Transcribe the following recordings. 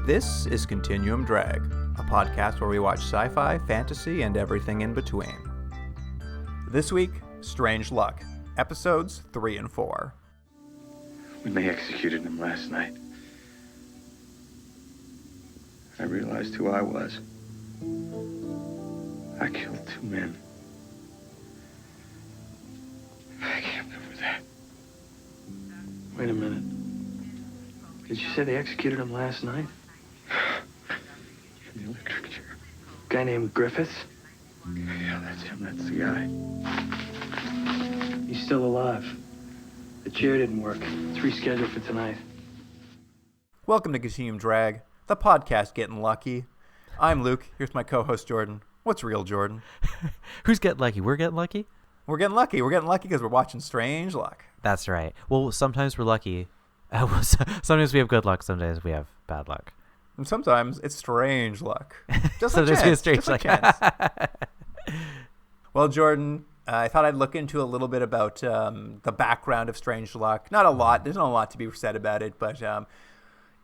This is Continuum Drag, a podcast where we watch sci-fi, fantasy, and everything in between. This week, Strange Luck, episodes 3 and 4. When they executed him last night, I realized who I was. I killed 2 men. I can't live with that. Wait a minute. Did you say they executed him last night? In the electric chair. Guy named Griffiths? Yeah, that's him. That's the guy. He's still alive. The chair didn't work. It's rescheduled for tonight. Welcome to Continuum Drag, the podcast getting lucky. I'm Luke. Here's my co-host Jordan. What's real, Jordan? Who's getting lucky? We're getting lucky? We're getting lucky. We're getting lucky because we're watching Strange Luck. That's right. Well, sometimes we're lucky. Sometimes we have good luck. Sometimes we have bad luck. And sometimes it's strange luck. Just sometimes a chance. we have strange Just luck. a chance. Well, Jordan, I thought I'd look into a little bit about the background of Strange Luck. Not a lot. There's not a lot to be said about it, but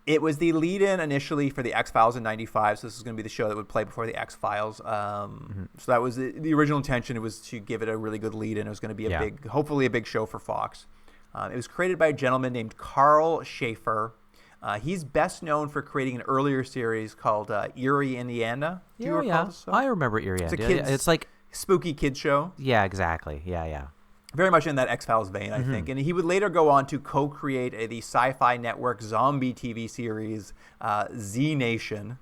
it was the lead-in initially for the X-Files in 95, so this is going to be the show that would play before the X-Files. So that was the original intention. It was to give it a really good lead-in. It was going to be hopefully a big show for Fox. It was created by a gentleman named Carl Schaefer. He's best known for creating an earlier series called Eerie, Indiana. Do you recall this show? I remember Eerie, Indiana. It's like spooky kid show. Yeah, exactly. Yeah. Very much in that X-Files vein, I think. And he would later go on to co-create the Sci-Fi Network zombie TV series, Z Nation.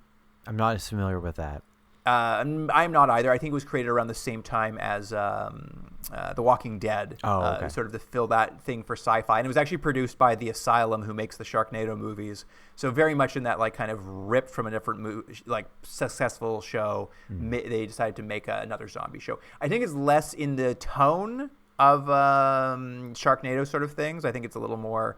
I'm not as familiar with that. I'm not either. I think it was created around the same time as The Walking Dead, sort of to fill that thing for sci-fi. And it was actually produced by The Asylum, who makes the Sharknado movies. So very much in that, like, kind of ripped from a different successful show. They decided to make another zombie show. I think it's less in the tone of Sharknado sort of things. I think it's a little more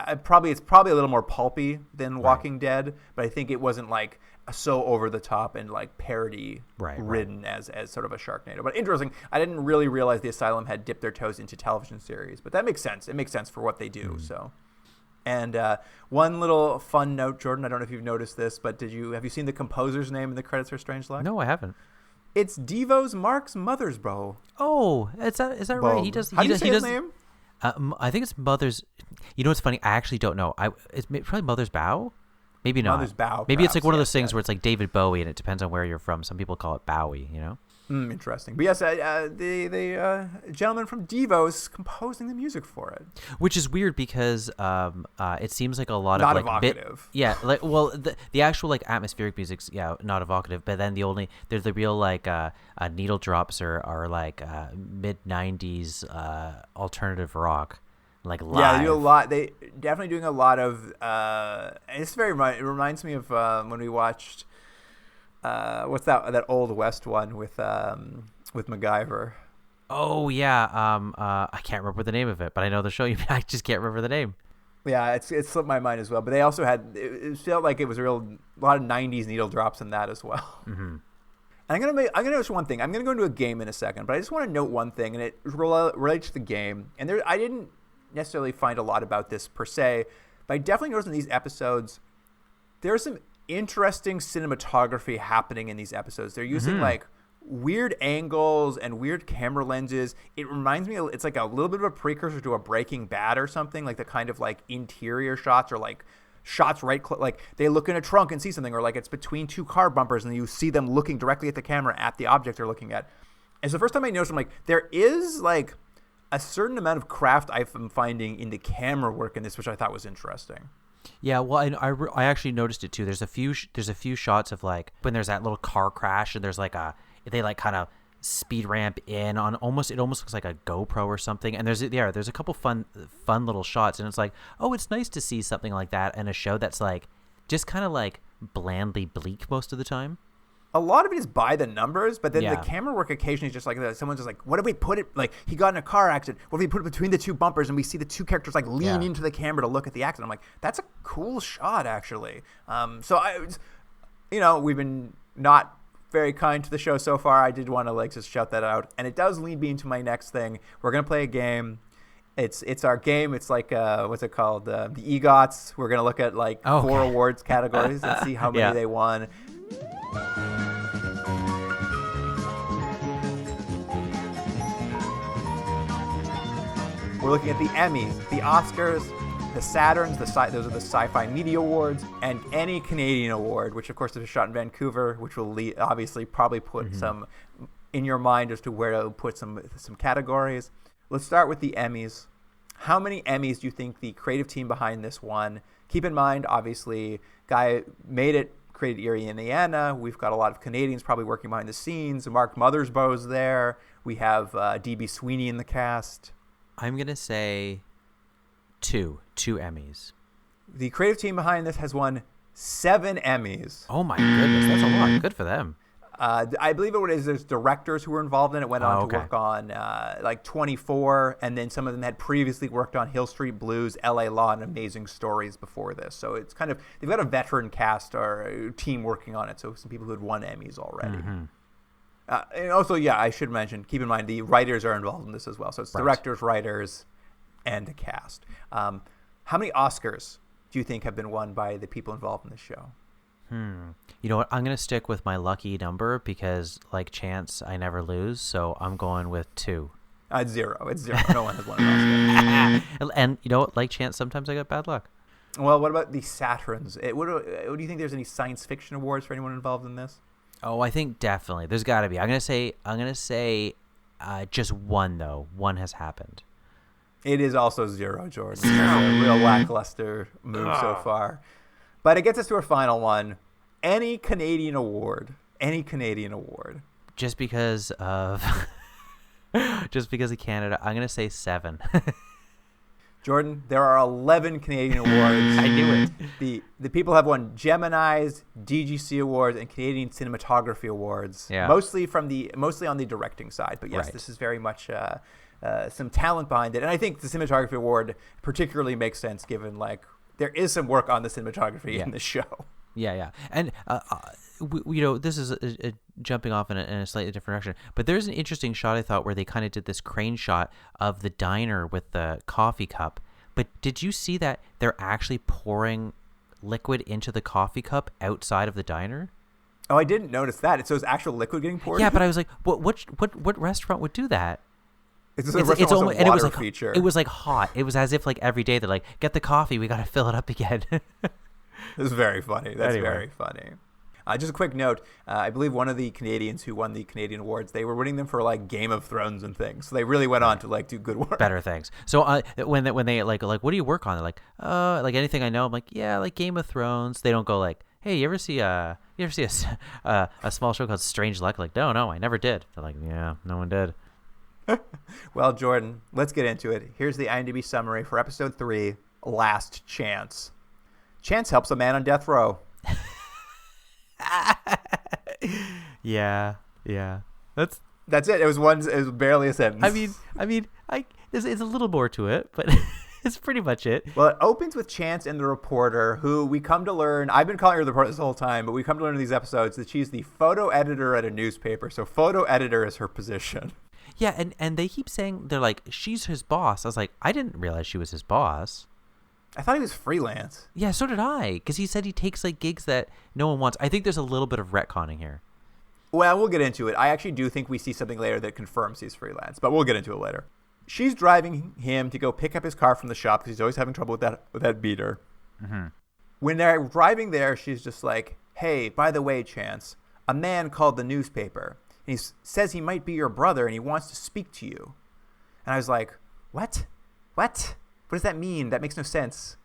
it's probably a little more pulpy than Walking Dead, but I think it wasn't like so over the top and like parody ridden as sort of a Sharknado. But interesting, I didn't really realize the Asylum had dipped their toes into television series, but that makes sense. It makes sense for what they do. So, and one little fun note, Jordan, I don't know if you've noticed this, but have you seen the composer's name in the credits for Strange Luck? No, I haven't. It's Devo's Marx Mothersbaugh. Oh, is that right? He does. How do you say his name? I think it's Mother's. You know what's funny? I actually don't know. It's probably Mother's Bow. Maybe not. Mother's Bow. Maybe it's like one of those things where it's like David Bowie, and it depends on where you're from. Some people call it Bowie. You know. Interesting. But yes, the gentleman from Devo's composing the music for it. Which is weird because it seems like a lot not of like evocative. The actual like atmospheric music's not evocative, but then there's the real like needle drops are like mid 90s alternative rock. Like live. Yeah, they do a lot. They definitely doing a lot of. It's very. It reminds me of when we watched. What's that old West one with MacGyver? Oh yeah. I can't remember the name of it, but I know the show. I just can't remember the name. Yeah, it slipped my mind as well. But they also had. It felt like it was a lot of '90s needle drops in that as well. And I'm gonna notice one thing. I'm gonna go into a game in a second, but I just want to note one thing, and it relates to the game. And I didn't necessarily find a lot about this per se, but I definitely noticed in these episodes there's some interesting cinematography happening in these episodes. They're using like weird angles and weird camera lenses. It reminds me it's like a little bit of a precursor to a Breaking Bad or something, like the kind of like interior shots or like shots like they look in a trunk and see something, or like it's between two car bumpers and you see them looking directly at the camera at the object they're looking at. And so the first time I noticed, I'm like, there is like a certain amount of craft I'm finding in the camera work in this, which I thought was interesting. Yeah, well, I actually noticed it too. There's a few shots of like when there's that little car crash and there's like they like kind of speed ramp in on it almost looks like a GoPro or something. And there's a couple fun little shots, and it's like, oh, it's nice to see something like that in a show that's like just kind of like blandly bleak most of the time. A lot of it is by the numbers, but then the camera work occasionally is just like someone's just like, what if we put it, like he got in a car accident, what if we put it between the two bumpers and we see the two characters like lean into the camera to look at the accident. I'm like, that's a cool shot actually. So we've been not very kind to the show so far. I did want to like just shout that out, and it does lead me into my next thing. We're going to play a game. It's our game. It's like what's it called? The EGOTs. We're gonna look at like 4 awards categories and see how many they won. We're looking at the Emmys, the Oscars, the Saturns, those are the Sci-Fi Media Awards, and any Canadian award, which of course is shot in Vancouver, which will obviously probably put some in your mind as to where to put some categories. Let's start with the Emmys. How many Emmys do you think the creative team behind this won? Keep in mind, obviously, guy made it, created Erie, Indiana. We've got a lot of Canadians probably working behind the scenes. Mark Mothersbaugh's there. We have D.B. Sweeney in the cast. I'm going to say two Emmys. The creative team behind this has won 7 Emmys. Oh my goodness, that's a lot. Good for them. I believe there's directors who were involved in it, went on to work on like 24, and then some of them had previously worked on Hill Street Blues, LA Law, and Amazing Stories before this. So it's kind of, they've got a veteran cast or team working on it, so some people who had won Emmys already. And also, I should mention, keep in mind, the writers are involved in this as well. So it's directors, writers, and the cast. How many Oscars do you think have been won by the people involved in this show? You know what? I'm going to stick with my lucky number because, like Chance, I never lose. So I'm going with 2. It's 0. It's 0. No one has won an Oscar. And you know what? Like Chance, sometimes I get bad luck. Well, what about the Saturns? What do you think? There's any science fiction awards for anyone involved in this? Oh, I think definitely. There's got to be. I'm gonna say, just 1 though. 1 has happened. It is also 0, Jordan. A real lackluster move so far. But it gets us to our final one. Any Canadian award. Just because of Canada, I'm gonna say 7. Jordan, there are 11 Canadian awards. I knew it. The people have won Gemini's, DGC awards, and Canadian Cinematography awards. Yeah. Mostly on the directing side. But yes, This is very much some talent behind it. And I think the Cinematography award particularly makes sense given like there is some work on the cinematography in the show. Yeah. And this is a jumping off in a slightly different direction, but there's an interesting shot I thought where they kind of did this crane shot of the diner with the coffee cup. But did you see that they're actually pouring liquid into the coffee cup outside of the diner? Oh, I didn't notice that. So it's actual liquid getting poured? Yeah, but I was like, what restaurant would do that? It's almost and it was like feature. It was like hot. It was as if like every day they're like, get the coffee, we got to fill it up again. This is very funny. That's very funny. Just a quick note. I believe one of the Canadians who won the Canadian awards, they were winning them for like Game of Thrones and things. So they really went on to like do good work. Better things. So when they like, what do you work on? They're like anything I know. I'm like, yeah, like Game of Thrones. They don't go like, hey, you ever see a small show called Strange Luck? Like, no, I never did. They're like, yeah, no one did. Well, Jordan, let's get into it. Here's the IMDb summary for episode 3, Last Chance. Chance helps a man on death row. Yeah. That's it. It was barely a sentence. I mean, there's a little more to it, but it's pretty much it. Well, it opens with Chance and the reporter, who we come to learn. I've been calling her the reporter this whole time, but we come to learn in these episodes that she's the photo editor at a newspaper. So photo editor is her position. Yeah, and they keep saying they're like, she's his boss. I was like, I didn't realize she was his boss. I thought he was freelance. Yeah, so did I, because he said he takes like gigs that no one wants. I think there's a little bit of retconning here. Well, we'll get into it. I actually do think we see something later that confirms he's freelance, but we'll get into it later. She's driving him to go pick up his car from the shop because he's always having trouble with that beater. Mm-hmm. When they're driving there, she's just like, hey, by the way, Chance, a man called the newspaper. And he says he might be your brother and he wants to speak to you. And I was like, what? What does that mean? That makes no sense.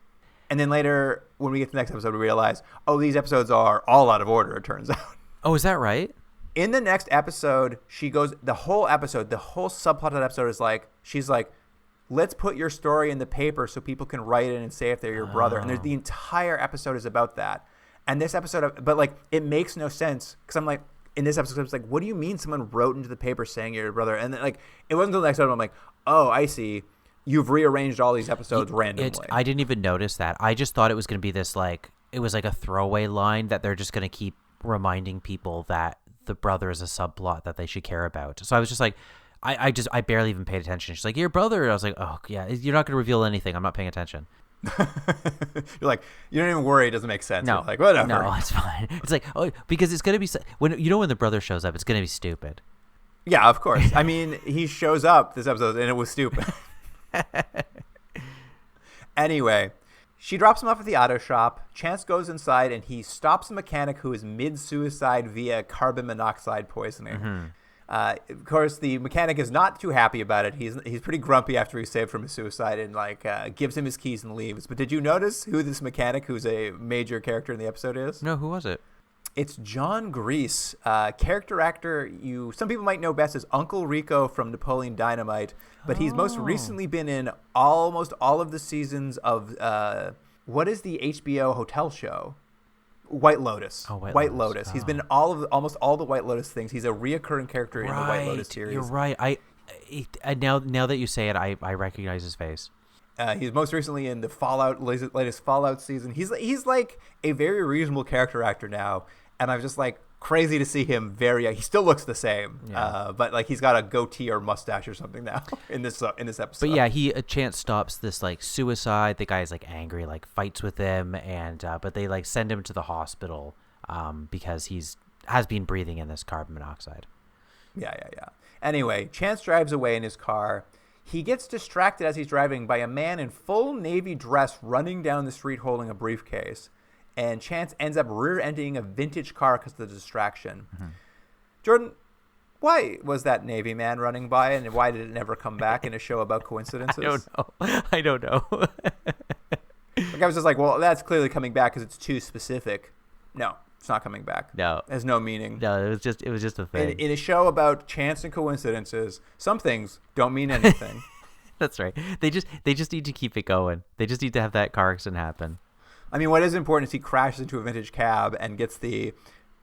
And then later, when we get to the next episode, we realize, these episodes are all out of order, it turns out. Oh, is that right? In the next episode, the whole subplot of that episode is like, she's like, let's put your story in the paper so people can write in and say if they're your brother. And the entire episode is about that. And this episode, but like, it makes no sense because I'm like, in this episode, it's like, what do you mean someone wrote into the paper saying you're your brother? And then, like, it wasn't until the next episode I'm like, oh, I see. You've rearranged all these episodes randomly. I didn't even notice that. I just thought it was going to be this, like, it was like a throwaway line that they're just going to keep reminding people that the brother is a subplot that they should care about. So I was just like, I barely even paid attention. She's like, your brother. I was like, oh yeah, you're not going to reveal anything. I'm not paying attention. You're like, you don't even worry. It doesn't make sense. No, You're like, whatever. No, it's fine. It's like, oh, because it's going to be when the brother shows up, it's going to be stupid. Yeah, of course. I mean, he shows up this episode and it was stupid. Anyway, she drops him off at the auto shop. Chance goes inside and he stops a mechanic who is mid-suicide via carbon monoxide poisoning. Of course, the mechanic is not too happy about it. He's pretty grumpy after he's saved from his suicide and gives him his keys and leaves. But did you notice who this mechanic, who's a major character in the episode, is? No, who was it? It's John Grease, character actor. Some people might know best as Uncle Rico from Napoleon Dynamite, but he's most recently been in almost all of the seasons of what is the HBO hotel show? White Lotus. Oh, White Lotus. He's been in almost all the White Lotus things. He's a reoccurring character in the White Lotus series. You're right. I now that you say it, I recognize his face. He's most recently in the latest Fallout season. He's like a very reasonable character actor now, and I'm just like crazy to see him. He still looks the same, but like he's got a goatee or mustache or something now in this episode. But yeah, Chance stops this like suicide. The guy's like angry, like fights with him, and but they like send him to the hospital because has been breathing in this carbon monoxide. Yeah. Anyway, Chance drives away in his car. He gets distracted as he's driving by a man in full Navy dress running down the street holding a briefcase. And Chance ends up rear-ending a vintage car because of the distraction. Mm-hmm. Jordan, why was that Navy man running by, and why did it never come back in a show about coincidences? I don't know. Like I was just like, well, that's clearly coming back because it's too specific. No, it's not coming back. No. It has no meaning. No, it was just a thing. In a show about chance and coincidences, some things don't mean anything. That's right. They just need to keep it going. They just need to have that car accident happen. I mean, what is important is he crashes into a vintage cab and gets the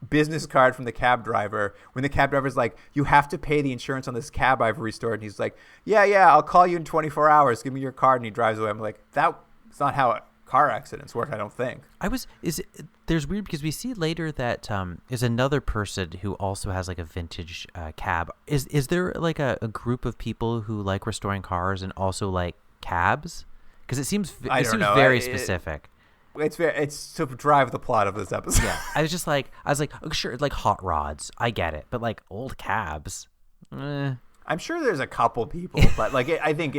business card from the cab driver. When the cab driver's like, you have to pay the insurance on this cab I've restored. And he's like, yeah, I'll call you in 24 hours. Give me your card. And he drives away. I'm like, that's not how car accidents work, I don't think. There's weird because we see later that is another person who also has like a vintage cab. Is there like a group of people who like restoring cars and also like cabs? Because it seems very specific. It's to drive the plot of this episode. Yeah, I was like, oh, sure, like hot rods, I get it, but like old cabs. I'm sure there's a couple people, but like I think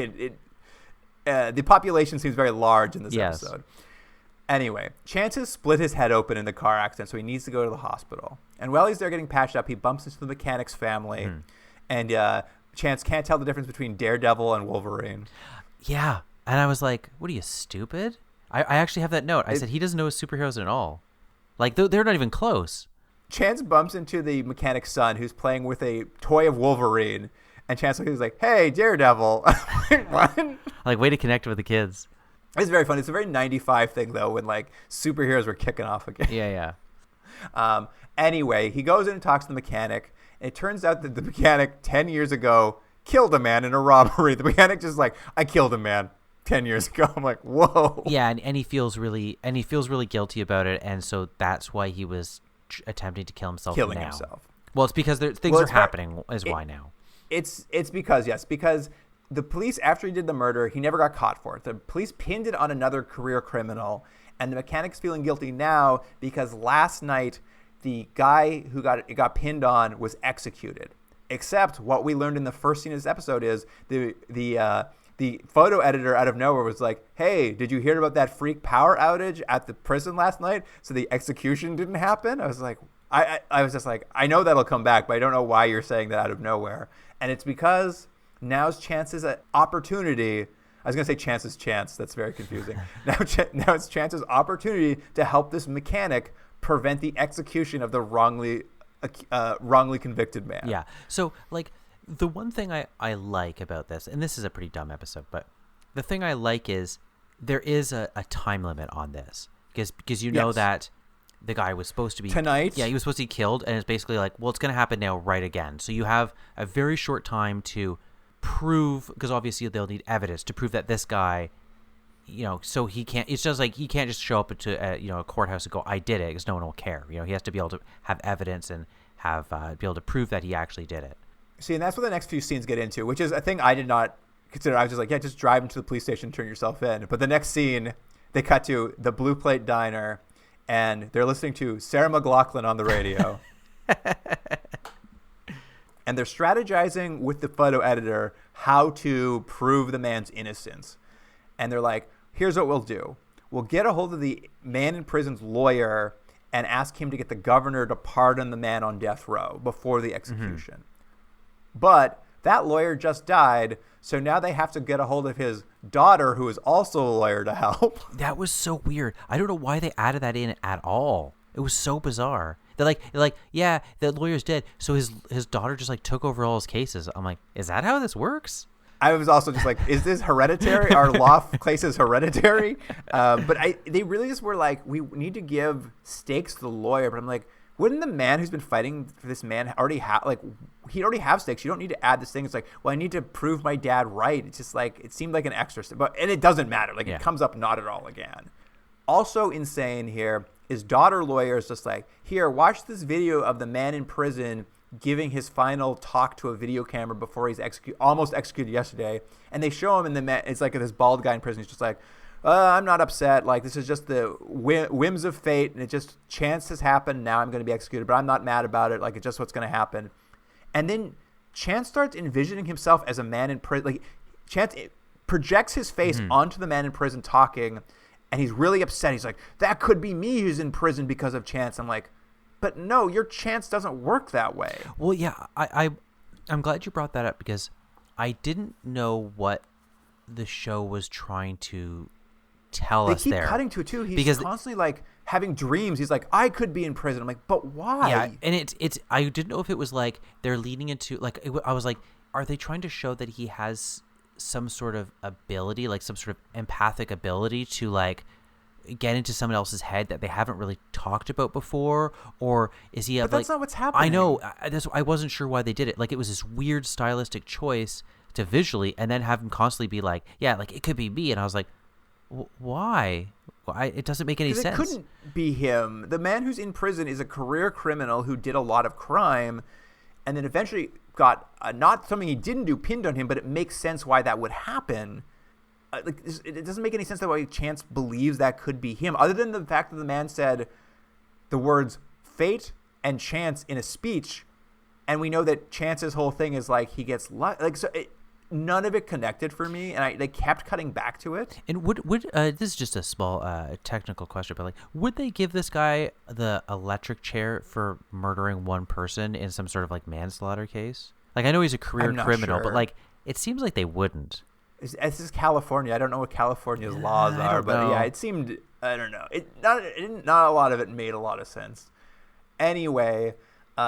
the population seems very large in this episode. Anyway, Chance has split his head open in the car accident, so he needs to go to the hospital. And while he's there getting patched up, he bumps into the mechanic's family, and Chance can't tell the difference between Daredevil and Wolverine. Yeah, and I was like, what are you, stupid? I actually have that note. I said he doesn't know his superheroes at all. Like, they're not even close. Chance bumps into the mechanic's son, who's playing with a toy of Wolverine, and Chance is like, hey, Daredevil. What? Like, way to connect with the kids. It's very fun. It's a very 95 thing, though, when, like, superheroes were kicking off again. Yeah. Anyway, he goes in and talks to the mechanic, and it turns out that the mechanic 10 years ago killed a man in a robbery. The mechanic just like, I killed a man 10 years ago. I'm like, whoa. Yeah, and he feels really guilty about it, and so that's why he was attempting to kill himself. Killing now. himself. Well, it's because things are happening. Why now? It's because the police, after he did the murder, he never got caught for it. The police pinned it on another career criminal, and the mechanic's feeling guilty now because last night the guy who got pinned on was executed. Except what we learned in the first scene of this episode is the photo editor out of nowhere was like, hey, did you hear about that freak power outage at the prison last night? So the execution didn't happen? I was like, I was just like, I know that'll come back, but I don't know why you're saying that out of nowhere. And it's because now's Chance's opportunity. I was going to say Chance's chance. That's very confusing. Now it's Chance's opportunity to help this mechanic prevent the execution of the wrongly convicted man. Yeah. So, like, the one thing I like about this, and this is a pretty dumb episode, but the thing I like is there is a time limit on this because you know that the guy was supposed to be tonight. Yeah, he was supposed to be killed, and it's basically like, well, it's going to happen now, right again. So you have a very short time to prove, because obviously they'll need evidence to prove that this guy, so he can't. It's just like he can't just show up to a courthouse and go, I did it, because no one will care. He has to be able to have evidence and have be able to prove that he actually did it. See, and that's what the next few scenes get into, which is a thing I did not consider. I was just like, yeah, just drive into the police station, turn yourself in. But the next scene, they cut to the Blue Plate Diner, and they're listening to Sarah McLachlan on the radio. And they're strategizing with the photo editor how to prove the man's innocence. And they're like, here's what we'll do. We'll get a hold of the man in prison's lawyer and ask him to get the governor to pardon the man on death row before the execution. But that lawyer just died, so now they have to get a hold of his daughter, who is also a lawyer, to help. That was so weird. I don't know why they added that in at all. It was so bizarre. They're like, yeah, the lawyer's dead, so his daughter just like took over all his cases. I'm like, is that how this works? I was also just like, is this hereditary? Are law cases hereditary? But they really just were like, we need to give stakes to the lawyer. But I'm like, wouldn't the man who's been fighting for this man already have, like, he'd already have stakes? You don't need to add this thing. It's like, well, I need to prove my dad right. It's just like, it seemed like an extra step. And it doesn't matter. Like, It comes up not at all again. Also insane here is daughter lawyer is just like, here, watch this video of the man in prison giving his final talk to a video camera before he's almost executed yesterday. And they show him, and it's like this bald guy in prison. He's just like, I'm not upset. Like, this is just the whims of fate, and it just, chance has happened. Now I'm going to be executed, but I'm not mad about it. Like, it's just what's going to happen. And then Chance starts envisioning himself as a man in prison. Like, Chance projects his face onto the man in prison talking, and he's really upset. He's like, that could be me who's in prison because of Chance. I'm like, but no, your Chance doesn't work that way. Well, yeah, I'm glad you brought that up, because I didn't know what the show was trying to tell us there. They keep cutting to it too. He's constantly like having dreams. He's like, I could be in prison. I'm like, but why? Yeah, and it's I didn't know if it was like they're leading into like I was like, are they trying to show that he has some sort of ability, like some sort of empathic ability to like get into someone else's head that they haven't really talked about before, or is he? But that's not what's happening. I know. I wasn't sure why they did it. Like, it was this weird stylistic choice to visually, and then have him constantly be like, yeah, like it could be me, and I was like, why? It doesn't make any sense. It couldn't be him. The man who's in prison is a career criminal who did a lot of crime, and then eventually got not something he didn't do pinned on him, but it makes sense why that would happen. Like, it doesn't make any sense that why Chance believes that could be him, other than the fact that the man said the words fate and chance in a speech, and we know that Chance's whole thing is like he gets like so. None of it connected for me, and they kept cutting back to it. And would this is just a small technical question, but like, would they give this guy the electric chair for murdering one person in some sort of like manslaughter case? Like, I know he's a career criminal, but like, it seems like they wouldn't. This is California. I don't know what California's laws are, but yeah, it seemed, I don't know. Not a lot of it made a lot of sense. Anyway,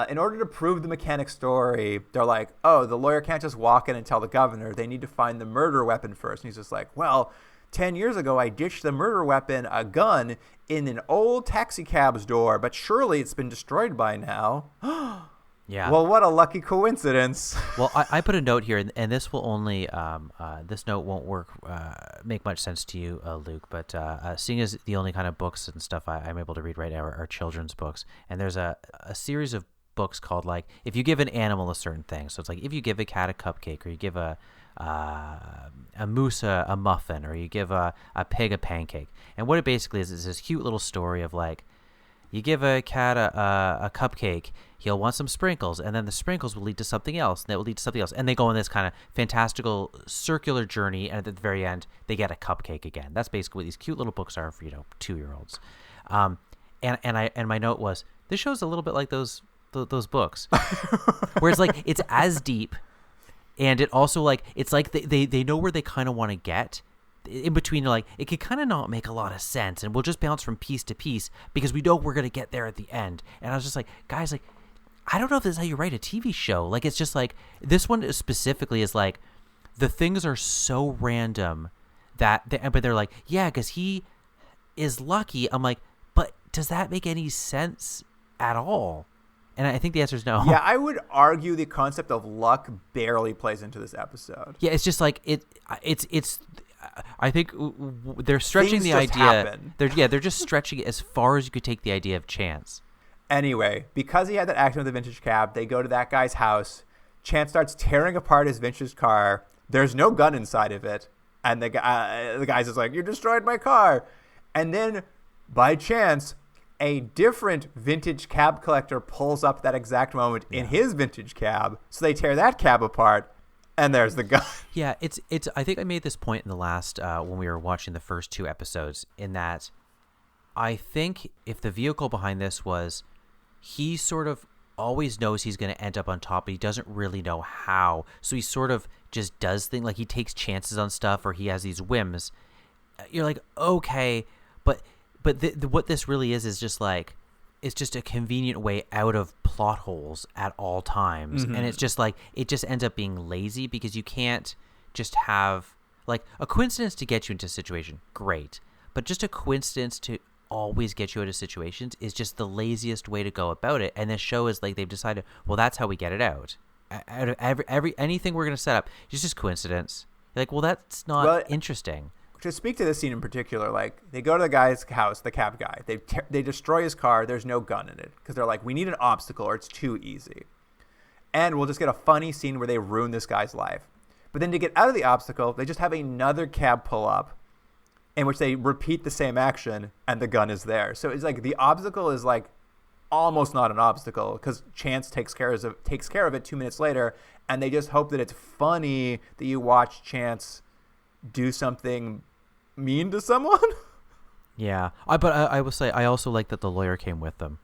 in order to prove the mechanic story, they're like, oh, the lawyer can't just walk in and tell the governor. They need to find the murder weapon first. And he's just like, well, 10 years ago, I ditched the murder weapon, a gun, in an old taxi cab's door, but surely it's been destroyed by now. Yeah. Well, what a lucky coincidence. Well, I put a note here, and this will only this note won't make much sense to you, Luke. But seeing as the only kind of books and stuff I'm able to read right now are children's books, and there's a series of books called like if you give an animal a certain thing. So it's like if you give a cat a cupcake, or you give a moose a muffin, or you give a pig a pancake. And what it basically is this cute little story of like, you give a cat a cupcake, he'll want some sprinkles, and then the sprinkles will lead to something else, and that will lead to something else. And they go on this kind of fantastical circular journey, and at the very end, they get a cupcake again. That's basically what these cute little books are for, 2-year-olds. And my note was, this show's a little bit like those books, where it's like it's as deep, and it also like it's like they know where they kind of want to get. In between, like, it could kind of not make a lot of sense, and we'll just bounce from piece to piece because we know we're going to get there at the end. And I was just like, guys, like, I don't know if this is how you write a TV show. Like, it's just like, this one specifically is like, the things are so random but they're like, yeah, because he is lucky. I'm like, but does that make any sense at all? And I think the answer is no. Yeah, I would argue the concept of luck barely plays into this episode. Yeah, it's just like, it's I think they're stretching the idea. Happen. They're just stretching it as far as you could take the idea of Chance. Anyway, because he had that accident with the vintage cab, they go to that guy's house. Chance starts tearing apart his vintage car. There's no gun inside of it. And the guy's just like, you destroyed my car. And then, by chance, a different vintage cab collector pulls up that exact moment in his vintage cab. So they tear that cab apart, and there's the gun. Yeah, it's. I think I made this point in the last when we were watching the first 2 episodes, in that I think if the vehicle behind this was, he sort of always knows he's going to end up on top, but he doesn't really know how. So he sort of just does things, like he takes chances on stuff, or he has these whims. You're like, okay, but what this really is just like, it's just a convenient way out of plot holes at all times. And it's just like, it just ends up being lazy, because you can't just have like a coincidence to get you into a situation. Great. But just a coincidence to always get you out of situations is just the laziest way to go about it. And this show is like, they've decided, well, that's how we get it out of anything we're going to set up. It's just coincidence. You're like, well, that's not interesting. To speak to this scene in particular, like, they go to the guy's house, the cab guy. They destroy his car. There's no gun in it, because they're like, we need an obstacle or it's too easy. And we'll just get a funny scene where they ruin this guy's life. But then to get out of the obstacle, they just have another cab pull up, in which they repeat the same action, and the gun is there. So it's like the obstacle is like almost not an obstacle, because Chance takes care of it 2 minutes later, and they just hope that it's funny that you watch Chance do something mean to someone. Yeah, but I will say, I also like that the lawyer came with them.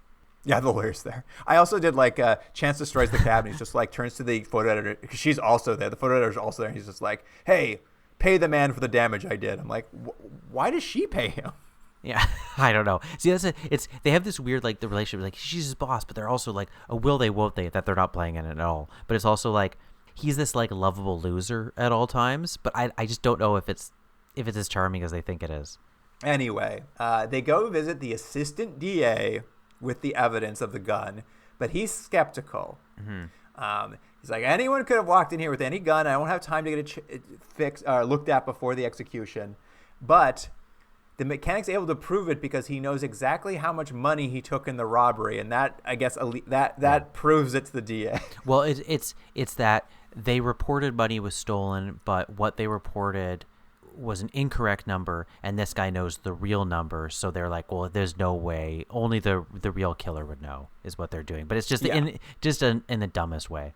Yeah, the lawyer's there. I also did like Chance destroys the cab, and he's just like turns to the photo editor, because she's also there. The photo editor's also there, and he's just like, hey, pay the man for the damage I did. I'm like, why does she pay him? Yeah, I don't know. See, they have this weird, like, the relationship, like, she's his boss, but they're also like, a will they, won't they, that they're not playing in it at all. But it's also like, he's this like lovable loser at all times, but I just don't know if it's as charming as they think it is. Anyway, they go visit the assistant DA with the evidence of the gun, but he's skeptical. He's like, anyone could have walked in here with any gun. I won't have time to get it fixed, looked at before the execution. But the mechanic's able to prove it, because he knows exactly how much money he took in the robbery, and that, I guess, that proves it to the DA. Well, it's that they reported money was stolen, but what they reported was an incorrect number, and this guy knows the real number, so they're like, well, there's no way, only the real killer would know, is what they're doing. But it's just in the dumbest way.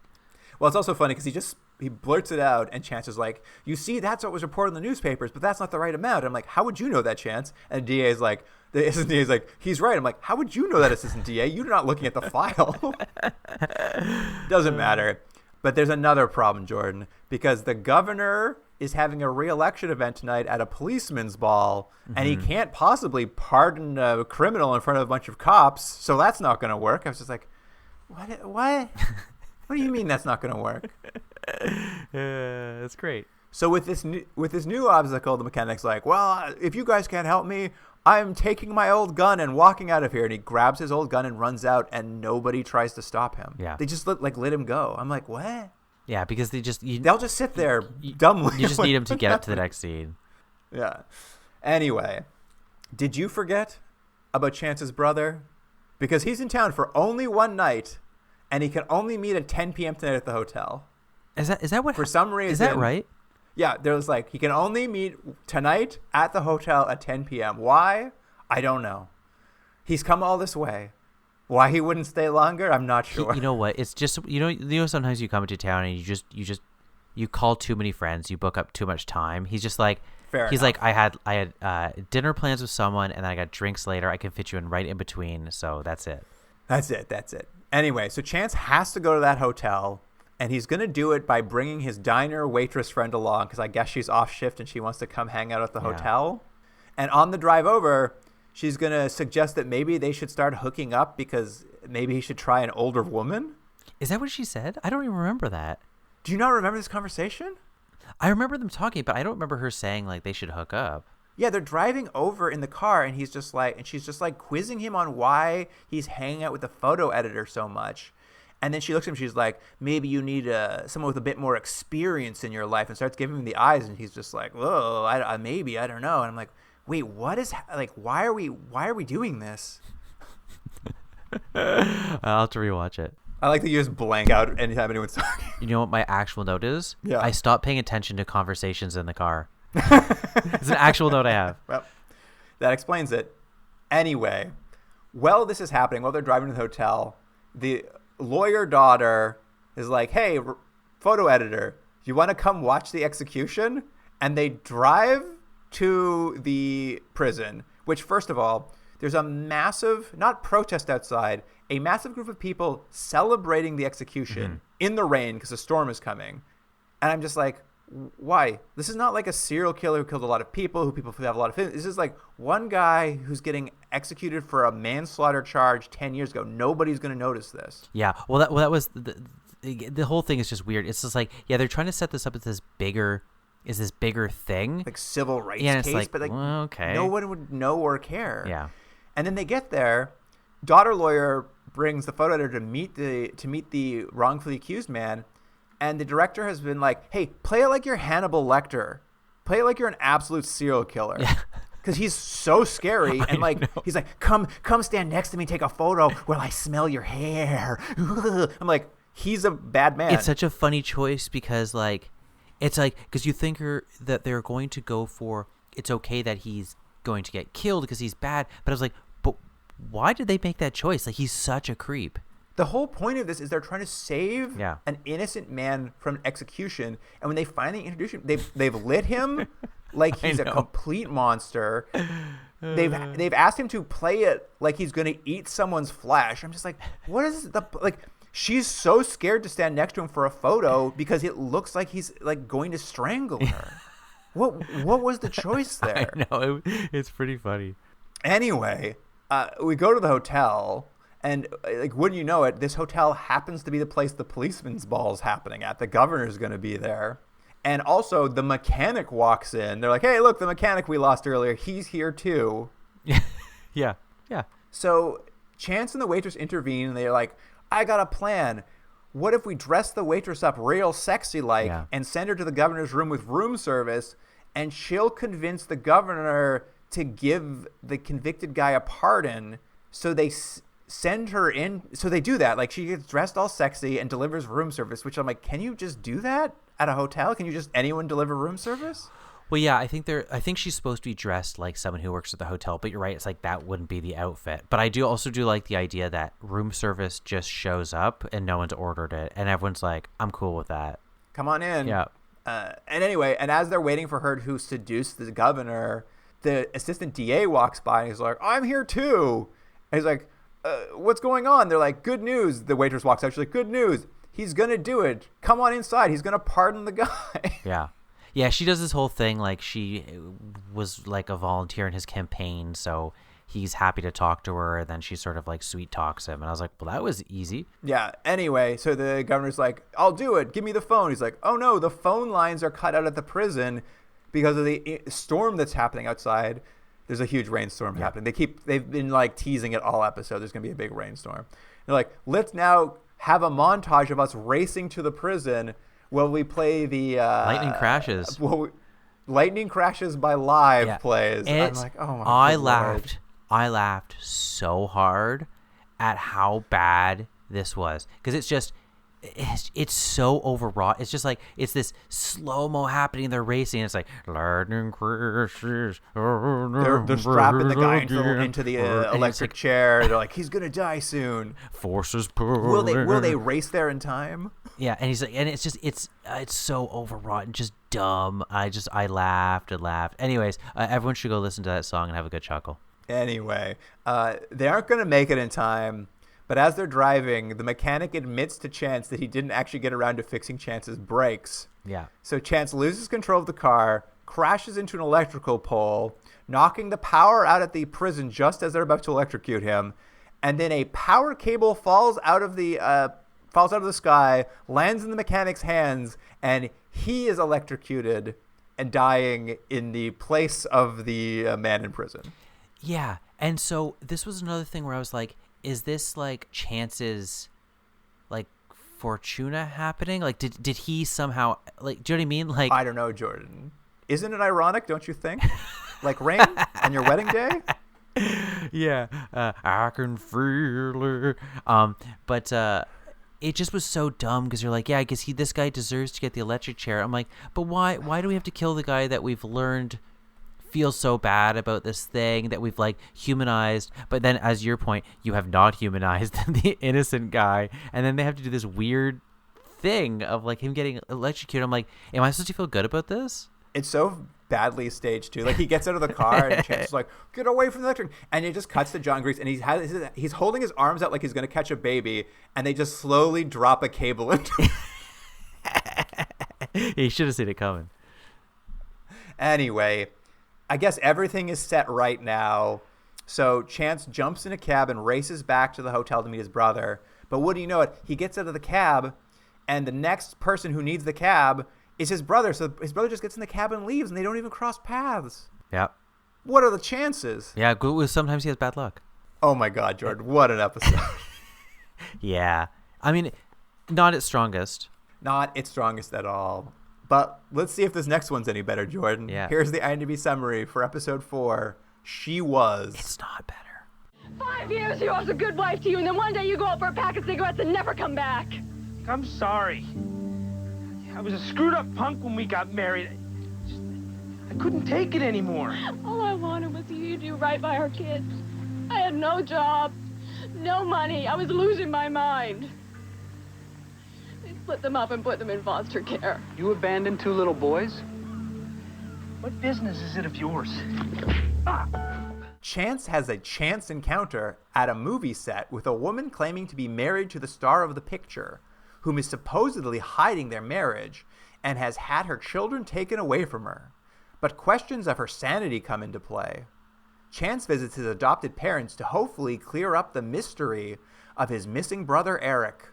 Well, it's also funny because he blurts it out, and Chance is like, you see, that's what was reported in the newspapers, but that's not the right amount. And I'm like, how would you know that, Chance? And the DA is like, he's right. I'm like, how would you know that, assistant DA? You're not looking at the file. Doesn't matter. But there's another problem, Jordan, because the governor is having a re-election event tonight at a policeman's ball, and he can't possibly pardon a criminal in front of a bunch of cops, so that's not going to work. I was just like, what? What do you mean that's not going to work? That's great. So with this new obstacle, the mechanic's like, well, if you guys can't help me, I'm taking my old gun and walking out of here. And he grabs his old gun and runs out, and nobody tries to stop him. Yeah. They just let him go. I'm like, what? Yeah, because they'll just sit there dumbly. You just need him to get up to the next scene. Yeah. Anyway, did you forget about Chance's brother? Because he's in town for only one night, and he can only meet at 10 p.m. tonight at the hotel. Is that what? For some reason. Is that right? Yeah, there was like, he can only meet tonight at the hotel at 10 p.m. Why? I don't know. He's come all this way. Why he wouldn't stay longer, I'm not sure. You know what? It's just, you know, sometimes you come into town and you call too many friends, you book up too much time. He's just like, He's like, I had dinner plans with someone, and then I got drinks later. I can fit you in right in between, so that's it. That's it. Anyway, so Chance has to go to that hotel, and he's going to do it by bringing his diner waitress friend along, because I guess she's off shift and she wants to come hang out at the hotel. And on the drive over, she's going to suggest that maybe they should start hooking up, because maybe he should try an older woman. Is that what she said? I don't even remember that. Do you not remember this conversation? I remember them talking, but I don't remember her saying like they should hook up. Yeah, they're driving over in the car, and she's just like quizzing him on why he's hanging out with the photo editor so much. And then she looks at him, she's like, maybe you need someone with a bit more experience in your life, and starts giving him the eyes, and he's just like, whoa, I don't know. And I'm like, wait, what is, like, why are we doing this? I'll have to rewatch it. I like that you just blank out anytime anyone's talking. You know what my actual note is? Yeah. I stopped paying attention to conversations in the car. It's an actual note I have. Well, that explains it. Anyway, while this is happening, while they're driving to the hotel, the lawyer daughter is like, hey, photo editor, you want to come watch the execution? And they drive to the prison, which, first of all, there's a massive, not protest outside, a massive group of people celebrating the execution in the rain because a storm is coming. And I'm just like, why? This is not like a serial killer who killed a lot of people, who people have a lot of feelings. This is like one guy who's getting executed for a manslaughter charge 10 years ago. Nobody's going to notice this. Yeah. Well, that was the whole thing is just weird. It's just like, yeah, they're trying to set this up as this bigger thing. Like civil rights Yeah, and it's case, like, but like well, okay. no one would know or care. Yeah. And then they get there. Daughter lawyer brings the photo editor to meet the wrongfully accused man. And the director has been like, hey, play it like you're Hannibal Lecter. Play it like you're an absolute serial killer. Because he's so scary. And like, he's like, come stand next to me, take a photo while I smell your hair. I'm like, he's a bad man. It's such a funny choice because like, it's like, because you think that they're going to go for, it's okay that he's going to get killed because he's bad. But I was like, but why did they make that choice? Like, he's such a creep. The whole point of this is they're trying to save Yeah. an innocent man from an execution. And when they finally introduce him, they've lit him like he's a complete monster. They've asked him to play it like he's going to eat someone's flesh. I'm just like, what is the like? She's so scared to stand next to him for a photo because it looks like he's like going to strangle her. What was the choice there? I know, it's pretty funny. Anyway, we go to the hotel. And like, wouldn't you know it, this hotel happens to be the place the policeman's ball is happening at. The governor's going to be there. And also the mechanic walks in. They're like, hey, look, the mechanic we lost earlier, he's here too. Yeah. So Chance and the waitress intervene and they're like, I got a plan. What if we dress the waitress up real sexy like and send her to the governor's room with room service, and she'll convince the governor to give the convicted guy a pardon. So they send her in. So they do that. Like, she gets dressed all sexy and delivers room service, which I'm like, can you just do that at a hotel? Can you just anyone deliver room service? Well, yeah, I think she's supposed to be dressed like someone who works at the hotel, but you're right. It's like that wouldn't be the outfit. But I do also like the idea that room service just shows up and no one's ordered it. And everyone's like, I'm cool with that. Come on in. Yeah. And anyway, and as they're waiting for her to seduce the governor, the assistant DA walks by and he's like, I'm here too. And he's like, what's going on? They're like, good news. The waitress walks out. She's like, good news. He's going to do it. Come on inside. He's going to pardon the guy. Yeah. Yeah, she does this whole thing like she was like a volunteer in his campaign, so he's happy to talk to her, and then she sort of like sweet talks him. And I was like, well, that was easy. Yeah. Anyway, so the governor's like, I'll do it. Give me the phone. He's like, oh no, the phone lines are cut out at the prison because of the storm that's happening outside. There's a huge rainstorm happening. They've been like teasing it all episode. There's going to be a big rainstorm. They're like, let's now have a montage of us racing to the prison while we play the Lightning Crashes. Lightning Crashes by Live plays. I'm like, oh my God. I laughed so hard at how bad this was, because it's so overwrought. It's just like, it's this slow-mo happening. They're racing. And it's like, lightning crashes. They're strapping the guy into the electric chair. They're like, he's gonna die soon. Forces pull. Will they race there in time? Yeah, and he's like, and it's just it's so overwrought and just dumb. I laughed and laughed. Anyways, everyone should go listen to that song and have a good chuckle. Anyway, they aren't gonna make it in time. But as they're driving, the mechanic admits to Chance that he didn't actually get around to fixing Chance's brakes. Yeah. So Chance loses control of the car, crashes into an electrical pole, knocking the power out at the prison just as they're about to electrocute him. And then a power cable falls out of the sky, lands in the mechanic's hands, and he is electrocuted and dying in the place of the man in prison. Yeah. And so this was another thing where I was like, is this like Chance's like Fortuna happening? Like did he somehow, like, do you know what I mean? Like, I don't know, Jordan. Isn't it ironic, don't you think? Like rain on your wedding day? Yeah. I can feel it. But it just was so dumb because you're like, yeah, I guess this guy deserves to get the electric chair. I'm like, but why do we have to kill the guy that we've learned feels so bad about this thing, that we've like humanized? But then, as your point, you have not humanized the innocent guy, and then they have to do this weird thing of like him getting electrocuted. I'm like, am I supposed to feel good about this? It's so badly staged too. Like he gets out of the car and Chance is like, "Get away from the electric!" And it just cuts to John Grease, and he's holding his arms out like he's going to catch a baby, and they just slowly drop a cable into. He should have seen it coming. Anyway, I guess everything is set right now. So Chance jumps in a cab and races back to the hotel to meet his brother. But what do you know it? He gets out of the cab, and the next person who needs the cab is his brother. So his brother just gets in the cab and leaves, and they don't even cross paths. Yeah. What are the chances? Yeah, sometimes he has bad luck. Oh my God, Jordan, what an episode. Yeah. I mean, not its strongest. Not its strongest at all. But let's see if this next one's any better, Jordan. Yeah. Here's the IMDb summary for episode 4. She Was. It's not better. 5 years I was a good wife to you, and then one day you go out for a pack of cigarettes and never come back. I'm sorry. I was a screwed up punk when we got married. I couldn't take it anymore. All I wanted was you to do right by our kids. I had no job, no money. I was losing my mind. They split them up and put them in foster care. You abandoned 2 little boys? What business is it of yours? Chance has a chance encounter at a movie set with a woman claiming to be married to the star of the picture, whom is supposedly hiding their marriage and has had her children taken away from her. But questions of her sanity come into play. Chance visits his adopted parents to hopefully clear up the mystery of his missing brother Eric.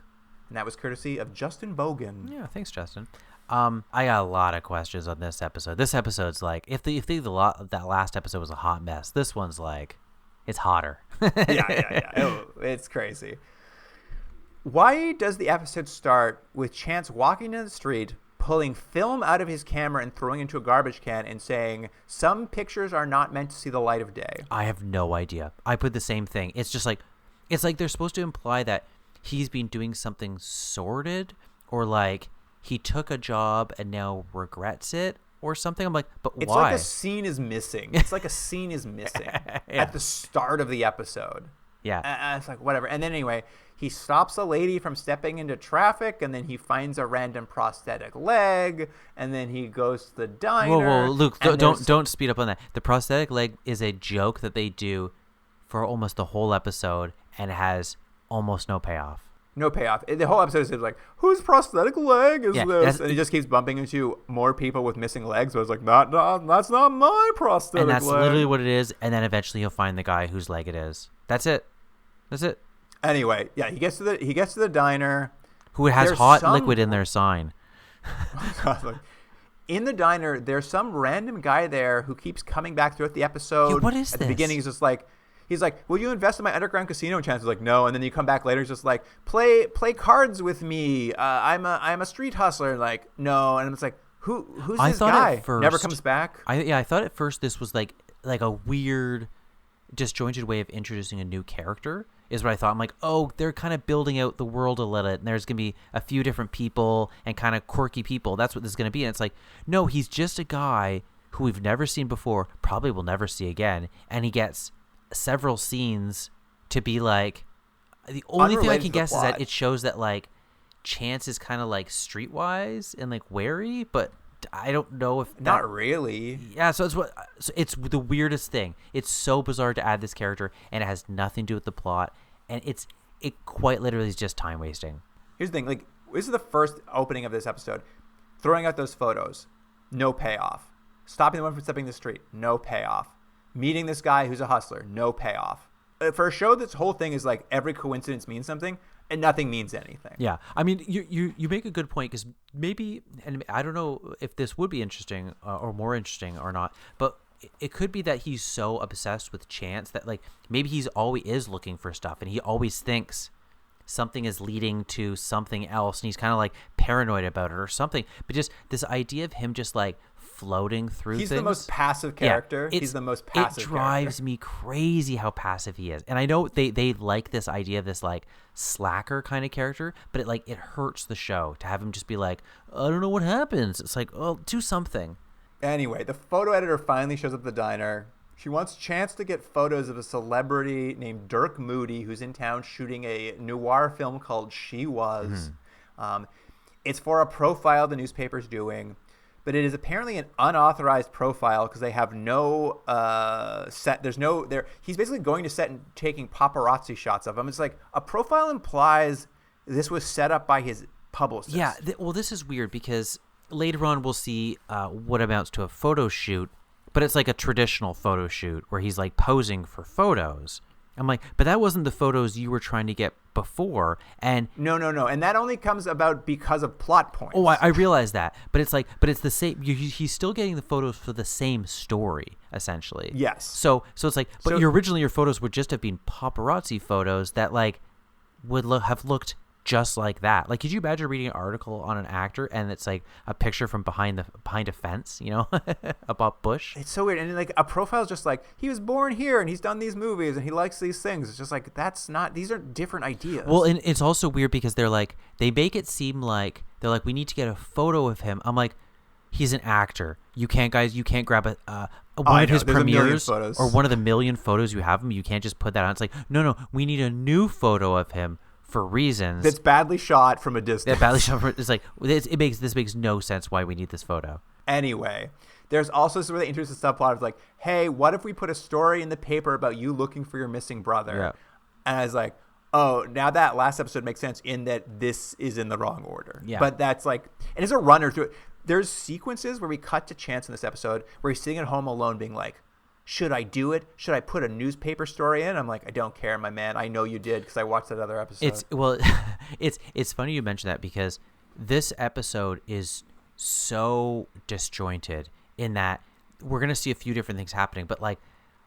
And that was courtesy of Justin Bogan. Yeah, thanks, Justin. I got a lot of questions on this episode. This episode's like, if that last episode was a hot mess, this one's like, it's hotter. Yeah. Oh, it's crazy. Why does the episode start with Chance walking down the street, pulling film out of his camera and throwing it into a garbage can and saying, "Some pictures are not meant to see the light of day"? I have no idea. I put the same thing. It's just like, it's like they're supposed to imply that he's been doing something sordid, or like he took a job and now regrets it or something. I'm like, but it's why? Like a scene is missing. It's like a scene is missing at the start of the episode. Yeah. It's like, whatever. And then anyway, he stops a lady from stepping into traffic, and then he finds a random prosthetic leg, and then he goes to the diner. Whoa, Luke, don't speed up on that. The prosthetic leg is a joke that they do for almost the whole episode and has almost no payoff. No payoff. The whole episode is like, whose prosthetic leg is this? And he just keeps bumping into more people with missing legs. So it's like, that's not my prosthetic leg. And that's leg. literally what it is. And then eventually he'll find the guy whose leg it is. That's it. Anyway, yeah, he gets to the diner. Who has hot liquid in their sign. In the diner, there's some random guy there who keeps coming back throughout the episode. Yeah, what is At this? the beginning, he's like, will you invest in my underground casino? And Chance is like, no. And then you come back later, he's just like, play cards with me. I'm a street hustler. Like, no. And it's like, who's this guy? Never comes back. I thought at first this was like a weird, disjointed way of introducing a new character. Is what I thought. I'm like, oh, they're kind of building out the world a little, and there's gonna be a few different people and kind of quirky people. That's what this is gonna be. And it's like, no, he's just a guy who we've never seen before, probably will never see again, and he gets several scenes to be like, the only thing I can guess is that it shows that like Chance is kind of like streetwise and like wary, but I don't know if not really. Yeah, so it's the weirdest thing. It's so bizarre to add this character, and it has nothing to do with the plot, and it quite literally is just time wasting. Here's the thing, like, this is the first opening of this episode. Throwing out those photos, no payoff. Stopping the one from stepping in the street, no payoff. Meeting this guy who's a hustler, no payoff. For a show, this whole thing is like every coincidence means something, and nothing means anything. Yeah, I mean, you make a good point, because maybe, and I don't know if this would be interesting or more interesting or not, but it could be that he's so obsessed with Chance that like maybe he's always is looking for stuff, and he always thinks something is leading to something else, and he's kind of like paranoid about it or something. But just this idea of him just like floating through He's things. the most passive character. Yeah, He's the most passive It drives character. me crazy how passive he is. And I know they like this idea of this like slacker kind of character, but it hurts the show to have him just be like, I don't know what happens. It's like, oh, do something. Anyway, the photo editor finally shows up at the diner. She wants Chance to get photos of a celebrity named Dirk Moody who's in town shooting a noir film called She Was. It's for a profile the newspaper's doing, but it is apparently an unauthorized profile because they have no set. There's no there. He's basically going to set and taking paparazzi shots of him. It's like a profile implies this was set up by his publicist. Yeah, well, this is weird because later on we'll see what amounts to a photo shoot, but it's like a traditional photo shoot where he's like posing for photos. I'm like, but that wasn't the photos you were trying to get before. And No. And that only comes about because of plot points. oh, I realize that, but it's the same. He's still getting the photos for the same story, essentially. Yes. So it's like, but So- originally your photos would just have been paparazzi photos that like would have looked just like that. Like, could you imagine reading an article on an actor and it's like a picture from behind a fence, about Bush? It's so weird. And like a profile is just like, he was born here and he's done these movies and he likes these things. It's just like, these are different ideas. Well, and it's also weird because they make it seem like they're like, we need to get a photo of him. I'm like, he's an actor. You can't grab one of his There's a million premieres photos. or one of the million photos you have him. You can't just put that on. It's like, no, we need a new photo of him for reasons. That's badly shot from a distance. That badly shot. It's like this makes no sense why we need this photo. Anyway, there's also this really interesting subplot of like, hey, what if we put a story in the paper about you looking for your missing brother? Yeah. And I was like, oh, now that last episode makes sense in that this is in the wrong order. Yeah. But that's like, and it's a runner through it. There's sequences where we cut to Chance in this episode where he's sitting at home alone being like, should I do it? Should I put a newspaper story in? I'm like, I don't care, my man. I know you did because I watched that other episode. It's funny you mention that because this episode is so disjointed in that we're gonna see a few different things happening, but like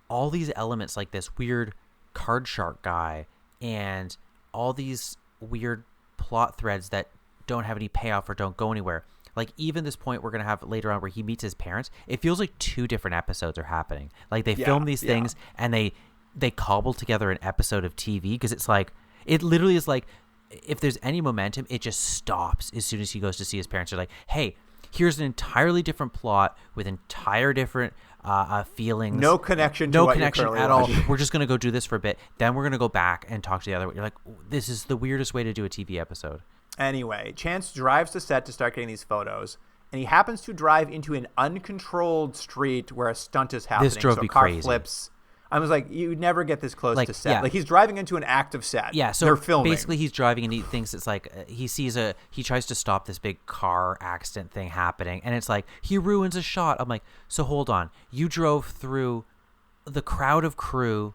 all these elements, like this weird card shark guy and all these weird plot threads that don't have any payoff or don't go anywhere. Like even this point we're going to have later on where he meets his parents, it feels like two different episodes are happening. Like they film these things and they cobble together an episode of TV because it's like, it literally is like, if there's any momentum, it just stops as soon as he goes to see his parents. They're like, hey, here's an entirely different plot with entire different feelings. No connection to no what connection you're at currently all. watching. We're just going to go do this for a bit. Then we're going to go back and talk to the other one. You're like, this is the weirdest way to do a TV episode. Anyway, Chance drives to set to start getting these photos, and he happens to drive into an uncontrolled street where a stunt is happening. This drove so me a car crazy. flips. I was like, you'd never get this close Like, to set. yeah. Like he's driving into an active set. Yeah, so they're filming. basically he's driving and he thinks it's like he tries to stop this big car accident thing happening, and it's like he ruins a shot. I'm like, so hold on, you drove through the crowd of crew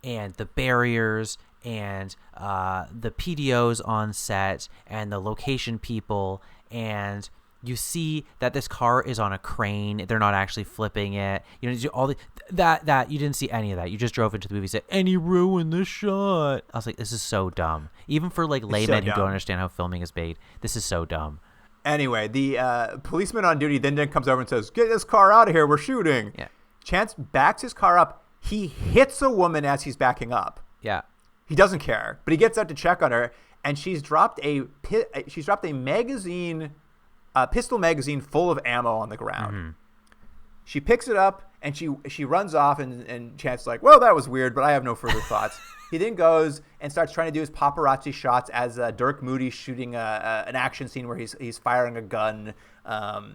and the barriers and the PDOs on set and the location people, and you see that this car is on a crane. They're not actually flipping it. You know, all that you didn't see any of that. You just drove into the movie and said, and he ruined the shot. I was like, this is so dumb. Even for like laymen who dumb. don't understand how filming is made, this is so dumb. Anyway, the policeman on duty then comes over and says, get this car out of here. We're shooting. Yeah. Chance backs his car up. He hits a woman as he's backing up. Yeah. He doesn't care, but he gets out to check on her, and she's dropped a magazine, pistol magazine full of ammo on the ground. Mm-hmm. She picks it up and she runs off, and Chance is like, well, that was weird, but I have no further thoughts. He then goes and starts trying to do his paparazzi shots as Dirk Moody shooting an action scene where he's firing a gun. While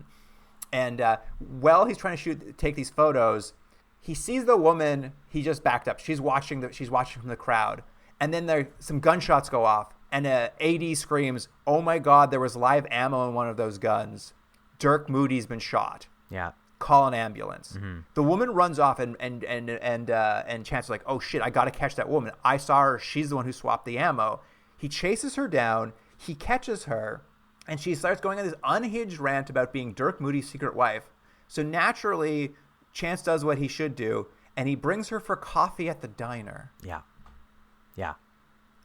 he's trying to take these photos, he sees the woman he just backed up. She's watching from the crowd. And then some gunshots go off, and AD screams, "Oh my God, there was live ammo in one of those guns. Dirk Moody's been shot. Yeah. Call an ambulance." Mm-hmm. The woman runs off, and Chance is like, "Oh shit, I gotta catch that woman. I saw her. She's the one who swapped the ammo." He chases her down. He catches her, and she starts going on this unhinged rant about being Dirk Moody's secret wife. So naturally, Chance does what he should do, and he brings her for coffee at the diner. Yeah. Yeah.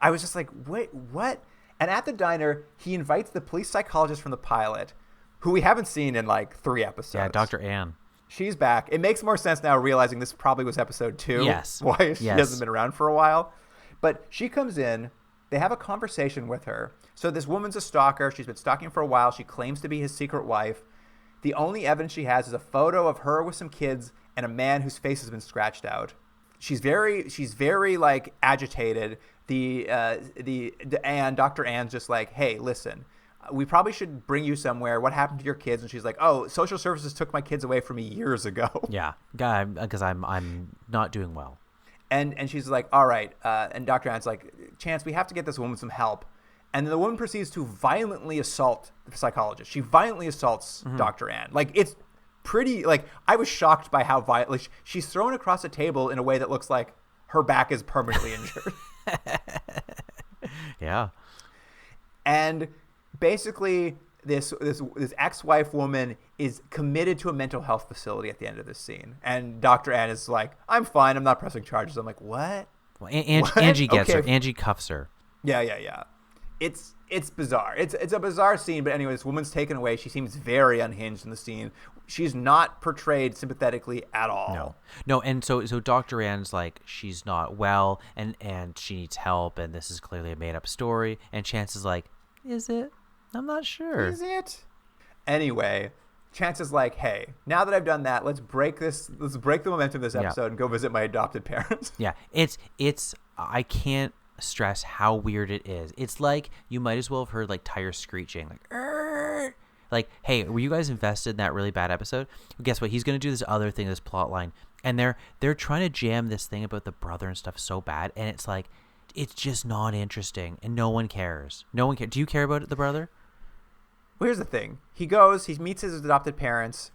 I was just like, wait, what? And at the diner, he invites the police psychologist from the pilot, who we haven't seen in like 3 episodes. Yeah, Dr. Ann. She's back. It makes more sense now realizing this probably was episode 2. Yes. Why she Yes. hasn't been around for a while. But she comes in. They have a conversation with her. So this woman's a stalker. She's been stalking for a while. She claims to be his secret wife. The only evidence she has is a photo of her with some kids and a man whose face has been scratched out. She's very like agitated. And Dr. Ann's just like, hey, listen, we probably should bring you somewhere. What happened to your kids? And she's like, oh, social services took my kids away from me years ago. Yeah, because I'm not doing well. And she's like, all right. And Dr. Ann's like, Chance, we have to get this woman some help. And then the woman proceeds to violently assault the psychologist. She violently assaults Dr. Ann. Like, it's pretty, like, I was shocked by how violent. Like, she's thrown across a table in a way that looks like her back is permanently injured. Yeah. And basically, this ex-wife woman is committed to a mental health facility at the end of this scene. And Dr. Ann is like, I'm fine. I'm not pressing charges. I'm like, what? Well, What? Angie gets Okay. her. Angie cuffs her. Yeah. It's bizarre. It's a bizarre scene. But anyway, this woman's taken away. She seems very unhinged in the scene. She's not portrayed sympathetically at all. No. And so Dr. Ann's like, she's not well and she needs help. And this is clearly a made up story. And Chance is like, is it? I'm not sure. Is it? Anyway, Chance is like, hey, now that I've done that, let's break the momentum of this episode and go visit my adopted parents. Yeah. It's I can't stress how weird it is. It's like you might as well have heard like tires screeching, like, "Arr!" Like, hey, were you guys invested in that really bad episode? Well, guess what? He's gonna do this other thing, this plot line, and they're trying to jam this thing about the brother and stuff so bad, and it's like, it's just not interesting, and no one cares. No one cares. Do you care about the brother? Well, here's the thing. He meets his adopted parents.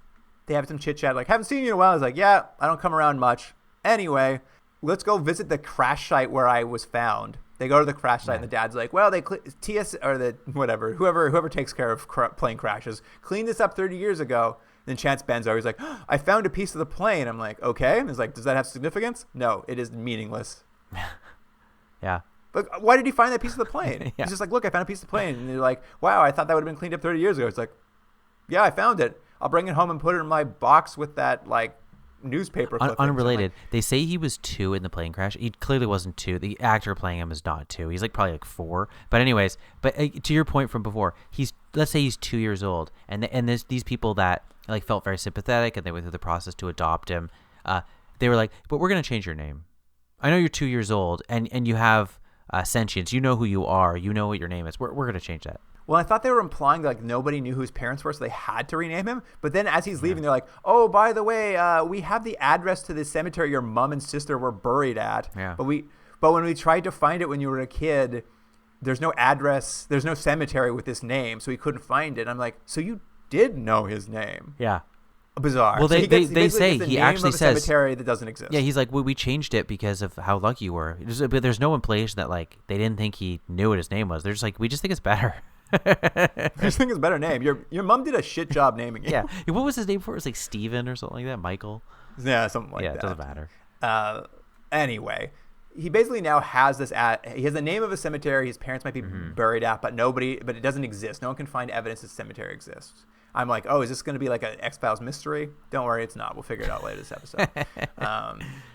They have some chit chat, like, haven't seen you in a while. He's like, yeah, I don't come around much. Anyway, let's go visit the crash site where I was found. They go to the crash site, and the dad's like, well, whoever takes care of plane crashes cleaned this up 30 years ago. Then Chance bends over. He's like, oh, I found a piece of the plane. I'm like, okay. And he's like, does that have significance? No, it is meaningless. Yeah. But why did he find that piece of the plane? Yeah. He's just like, look, I found a piece of the plane. And they're like, wow, I thought that would have been cleaned up 30 years ago. It's like, yeah, I found it. I'll bring it home and put it in my box with that, like, newspaper clippings. Unrelated. Like, They say he was 2 in the plane crash. He clearly wasn't 2. The actor playing him is not 2. He's like probably like 4. But anyways, to your point from before, let's say he's 2 years old, and there's these people that like felt very sympathetic, and they went through the process to adopt him. They were like, but we're gonna change your name. I know you're 2 years old, and you have sentience. You know who you are. You know what your name is. We're gonna change that. well, I thought they were implying that, like, nobody knew who his parents were, so they had to rename him. But then as he's leaving, they're like, oh, by the way, we have the address to the cemetery your mom and sister were buried at. Yeah. But when we tried to find it when you were a kid, there's no address, there's no cemetery with this name, so we couldn't find it. I'm like, so you did know his name? Yeah. Bizarre. Well, So they he basically say gets the he name actually of a says cemetery that doesn't exist. Yeah, he's like, well, we changed it because of how lucky you were. But there's no implication that like they didn't think he knew what his name was. They're just like, we just think it's better. I just think it's a better name. Your mom did a shit job naming it. Yeah. What was his name before? It was like Steven or something like that. Michael. Yeah, something like Yeah, that. it doesn't matter. Anyway, he basically now has this he has the name of a cemetery his parents might be buried at, but it doesn't exist. No one can find evidence this cemetery exists. I'm like, oh, is this going to be like an X-Files mystery? Don't worry, it's not. We'll figure it out later this episode.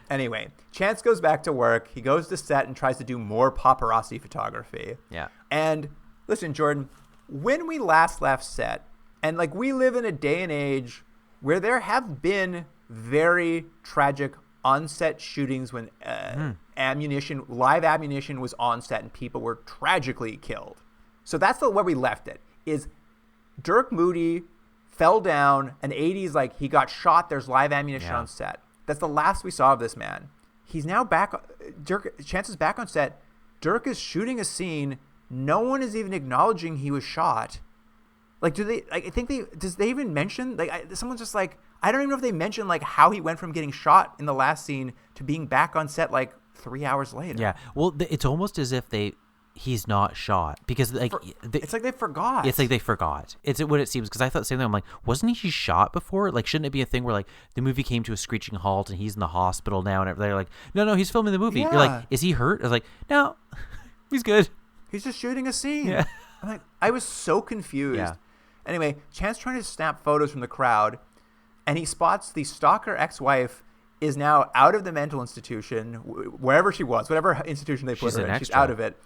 Anyway, Chance goes back to work. He goes to set and tries to do more paparazzi photography. Yeah. And listen, Jordan, when we last left set, and like we live in a day and age where there have been very tragic on-set shootings when live ammunition was on set and people were tragically killed. So that's where we left it, is Dirk Moody fell down, and 80s, like, he got shot, there's live ammunition on set. That's the last we saw of this man. He's now back, Chance is back on set. Dirk is shooting a scene. No one is even acknowledging he was shot. Like, does they even mention, like, someone's just like, I don't even know if they mention, like, how he went from getting shot in the last scene to being back on set, like, 3 hours later. Yeah. Well, it's almost as if he's not shot because like it's like they forgot. It's like they forgot. It's what it seems, because I thought the same thing. I'm like, wasn't he shot before? Like, shouldn't it be a thing where like the movie came to a screeching halt and he's in the hospital now, and they're like, no, he's filming the movie. Yeah. You're like, is he hurt? I was like, no, he's good. He's just shooting a scene. Yeah. I'm like, I was so confused. Yeah. Anyway, Chance trying to snap photos from the crowd, and he spots the stalker ex-wife is now out of the mental institution, wherever she was, whatever institution they put She's her an in. She's extra. out of it.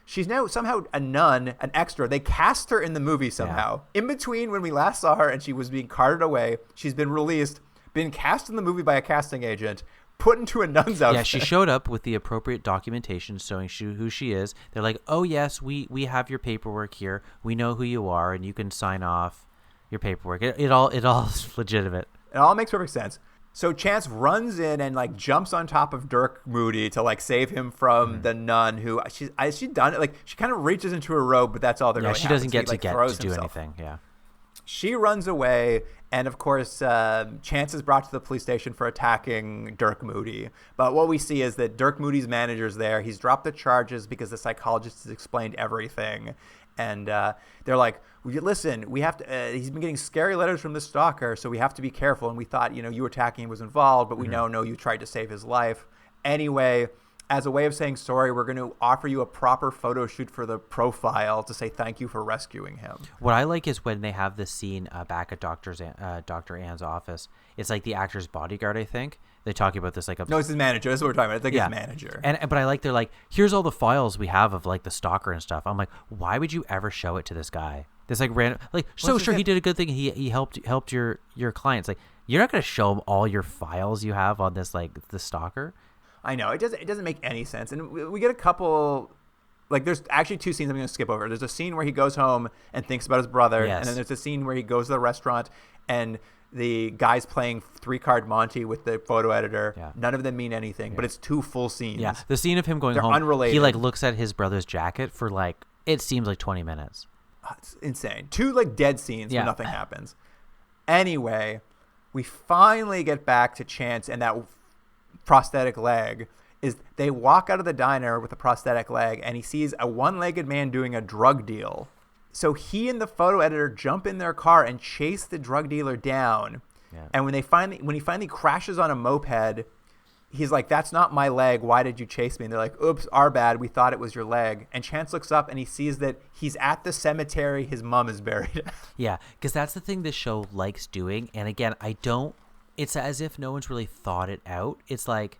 She's now somehow a nun, an extra. They cast her in the movie somehow. In between when we last saw her and she was being carted away, she's been released, been cast in the movie by a casting agent, put into a nun's outfit. Yeah, she showed up with the appropriate documentation showing who she is. They're like, oh, yes, we have your paperwork here. We know who you are, and you can sign off your paperwork. It all is legitimate. It all makes perfect sense. So Chance runs in and like jumps on top of Dirk Moody to like save him from the nun who she done it. Like she kind of reaches into her robe, but that's all that Yeah, really she doesn't happens. get He, to throws do himself. anything. Yeah. She runs away, and of course, Chance is brought to the police station for attacking Dirk Moody. But what we see is that Dirk Moody's manager's there. He's dropped the charges because the psychologist has explained everything. And they're like, listen, we have to. He's been getting scary letters from the stalker, so we have to be careful. And we thought, you attacking him was involved, but we know you tried to save his life. Anyway, as a way of saying sorry, we're going to offer you a proper photo shoot for the profile to say thank you for rescuing him. What I like is when they have this scene back at Dr. Ann's office. It's like the actor's bodyguard, I think. They talk about this like a... No, it's his manager. That's what we're talking about. I think it's his manager. But I like, they're like, here's all the files we have of like the stalker and stuff. I'm like, why would you ever show it to this guy? This like random, like, so sure, he did a good thing. He helped your clients. Like, you're not going to show him all your files you have on this, like, the stalker. I know. It doesn't make any sense. And we get a couple... Like, there's actually two scenes I'm going to skip over. There's a scene where he goes home and thinks about his brother. Yes. And then there's a scene where he goes to the restaurant and the guy's playing 3-card Monty with the photo editor. Yeah. None of them mean anything, but it's 2 full scenes. Yeah. The scene of him going They're home, unrelated. he, like, looks at his brother's jacket for, like, it seems like 20 minutes. It's insane. 2, like, dead scenes Yeah. where nothing happens. Anyway, we finally get back to Chance and that prosthetic leg. Is they walk out of the diner with a prosthetic leg, and he sees a one-legged man doing a drug deal. So he and the photo editor jump in their car and chase the drug dealer down. Yeah. And when he finally crashes on a moped, he's like, "That's not my leg. Why did you chase me?" And they're like, "Oops, our bad. We thought it was your leg." And Chance looks up and he sees that he's at the cemetery his mom is buried at. Yeah, because that's the thing this show likes doing. And again, it's as if no one's really thought it out. It's like,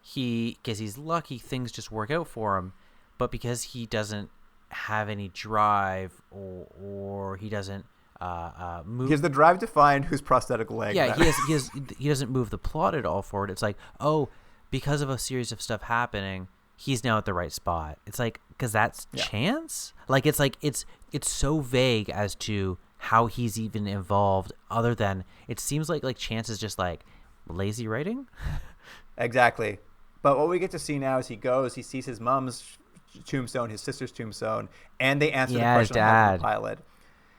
because he's lucky, things just work out for him, but because he doesn't have any drive or he doesn't move. He has the drive to find whose prosthetic leg. Yeah, that he doesn't move the plot at all forward. It's like, oh, because of a series of stuff happening, he's now at the right spot. It's like, because that's chance. Like it's so vague as to how he's even involved. Other than it seems like chance is just like lazy writing. Exactly. But what we get to see now is he sees his mom's tombstone, his sister's tombstone, and they answer the question on the pilot.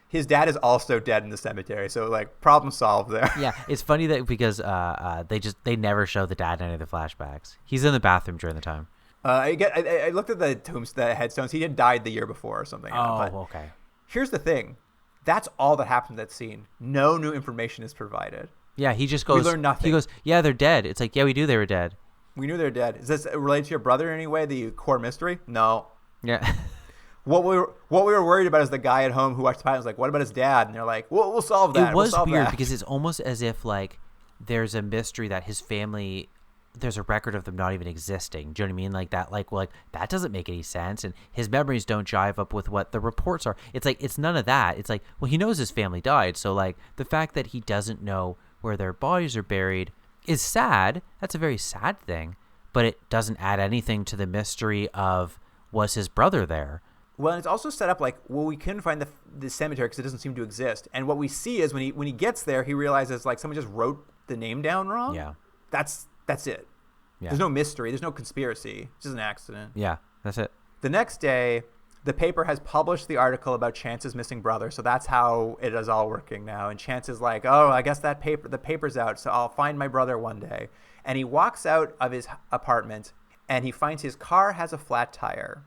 His dad is also dead in the cemetery, so like problem solved there. Yeah, it's funny that because they never show the dad in any of the flashbacks. He's in the bathroom during the time. I looked at the headstones. He had died the year before or something. But okay. here's the thing. That's all that happened in that scene. No new information is provided. Yeah, he just goes. We learn nothing. He goes, yeah, they're dead. It's like, yeah, we knew they were dead. We knew they were dead. Is this related to your brother in any way? The core mystery? No. Yeah. What we were worried about is the guy at home who watched the pilot was like, "What about his dad?" And they're like, "We'll solve that." It was we'll solve weird that. because it's almost as if like there's a mystery that his family, there's a record of them not even existing. Do you know what I mean? Like that, like that doesn't make any sense, and his memories don't jive up with what the reports are. It's like it's none of that. It's like, well, he knows his family died, so like the fact that he doesn't know where their bodies are buried is sad. That's a very sad thing, but it doesn't add anything to the mystery of was his brother there. Well, and it's also set up like, well, we couldn't find the cemetery because it doesn't seem to exist. And what we see is when he gets there, he realizes like someone just wrote the name down wrong. Yeah. That's it. Yeah. There's no mystery. There's no conspiracy. It's just an accident. Yeah, that's it. The next day, the paper has published the article about Chance's missing brother. So that's how it is all working now. And Chance is like, oh, I guess the paper's out. So I'll find my brother one day. And he walks out of his apartment and he finds his car has a flat tire.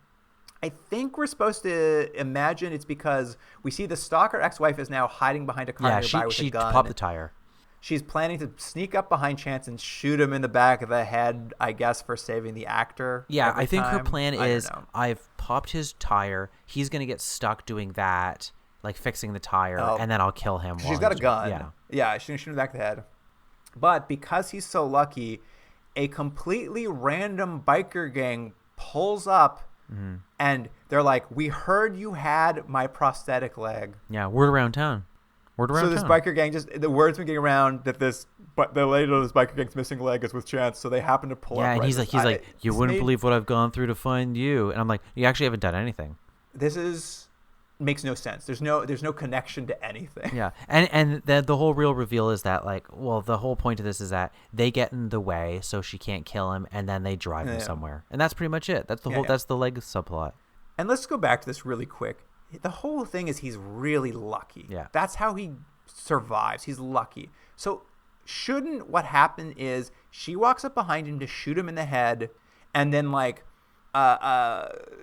I think we're supposed to imagine it's because we see the stalker ex-wife is now hiding behind a car nearby with a gun. She popped the tire. She's planning to sneak up behind Chance and shoot him in the back of the head, I guess, for saving the actor. Yeah, every I think her time. plan I is don't know. I've popped his tire. He's going to get stuck doing that. like fixing the tire, Oh. and then I'll kill him. She's while got a he's- gun. Yeah. Yeah, she's going to shoot him in the back of the head. But because he's so lucky, a completely random biker gang pulls up and they're like, we heard you had my prosthetic leg. Yeah, word around town. Word around So this town. biker gang the word's been getting around that the lady of this biker gang's missing leg is with Chance, so they happen to pull up. Yeah, and right he's like, you wouldn't believe what I've gone through to find you. And I'm like, you actually haven't done anything. This makes no sense. There's no connection to anything. Yeah, and the whole real reveal is that, like, well, the whole point of this is that they get in the way so she can't kill him, and then they drive him Yeah. somewhere, and that's pretty much it. That's the Yeah, whole. yeah. That's the leg subplot. And let's go back to this really quick. The whole thing is he's really lucky. Yeah. That's how he survives. He's lucky. So shouldn't what happen is she walks up behind him to shoot him in the head, and then like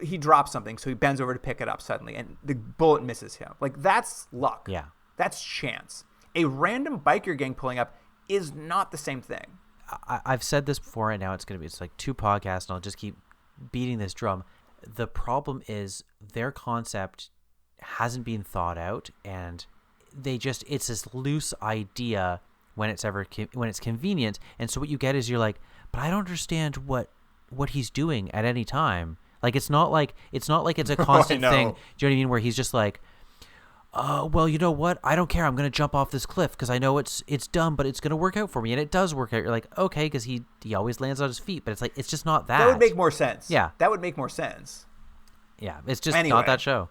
he drops something, so he bends over to pick it up suddenly, and the bullet misses him. Like, that's luck. Yeah. That's chance. A random biker gang pulling up is not the same thing. I've said this before, and now it's like 2 podcasts, and I'll just keep beating this drum. The problem is their concept hasn't been thought out, and it's this loose idea when it's convenient. And so what you get is you're like, but I don't understand what he's doing at any time. Like, it's not like it's a constant know. thing. Do you know what I mean? Where he's just like, well, you know what? I don't care. I'm going to jump off this cliff because I know it's dumb, but it's going to work out for me. And it does work out. You're like, okay, because he always lands on his feet. But it's like, it's just not that. That would make more sense. Yeah. That would make more sense. Yeah, it's just Anyway. not that show.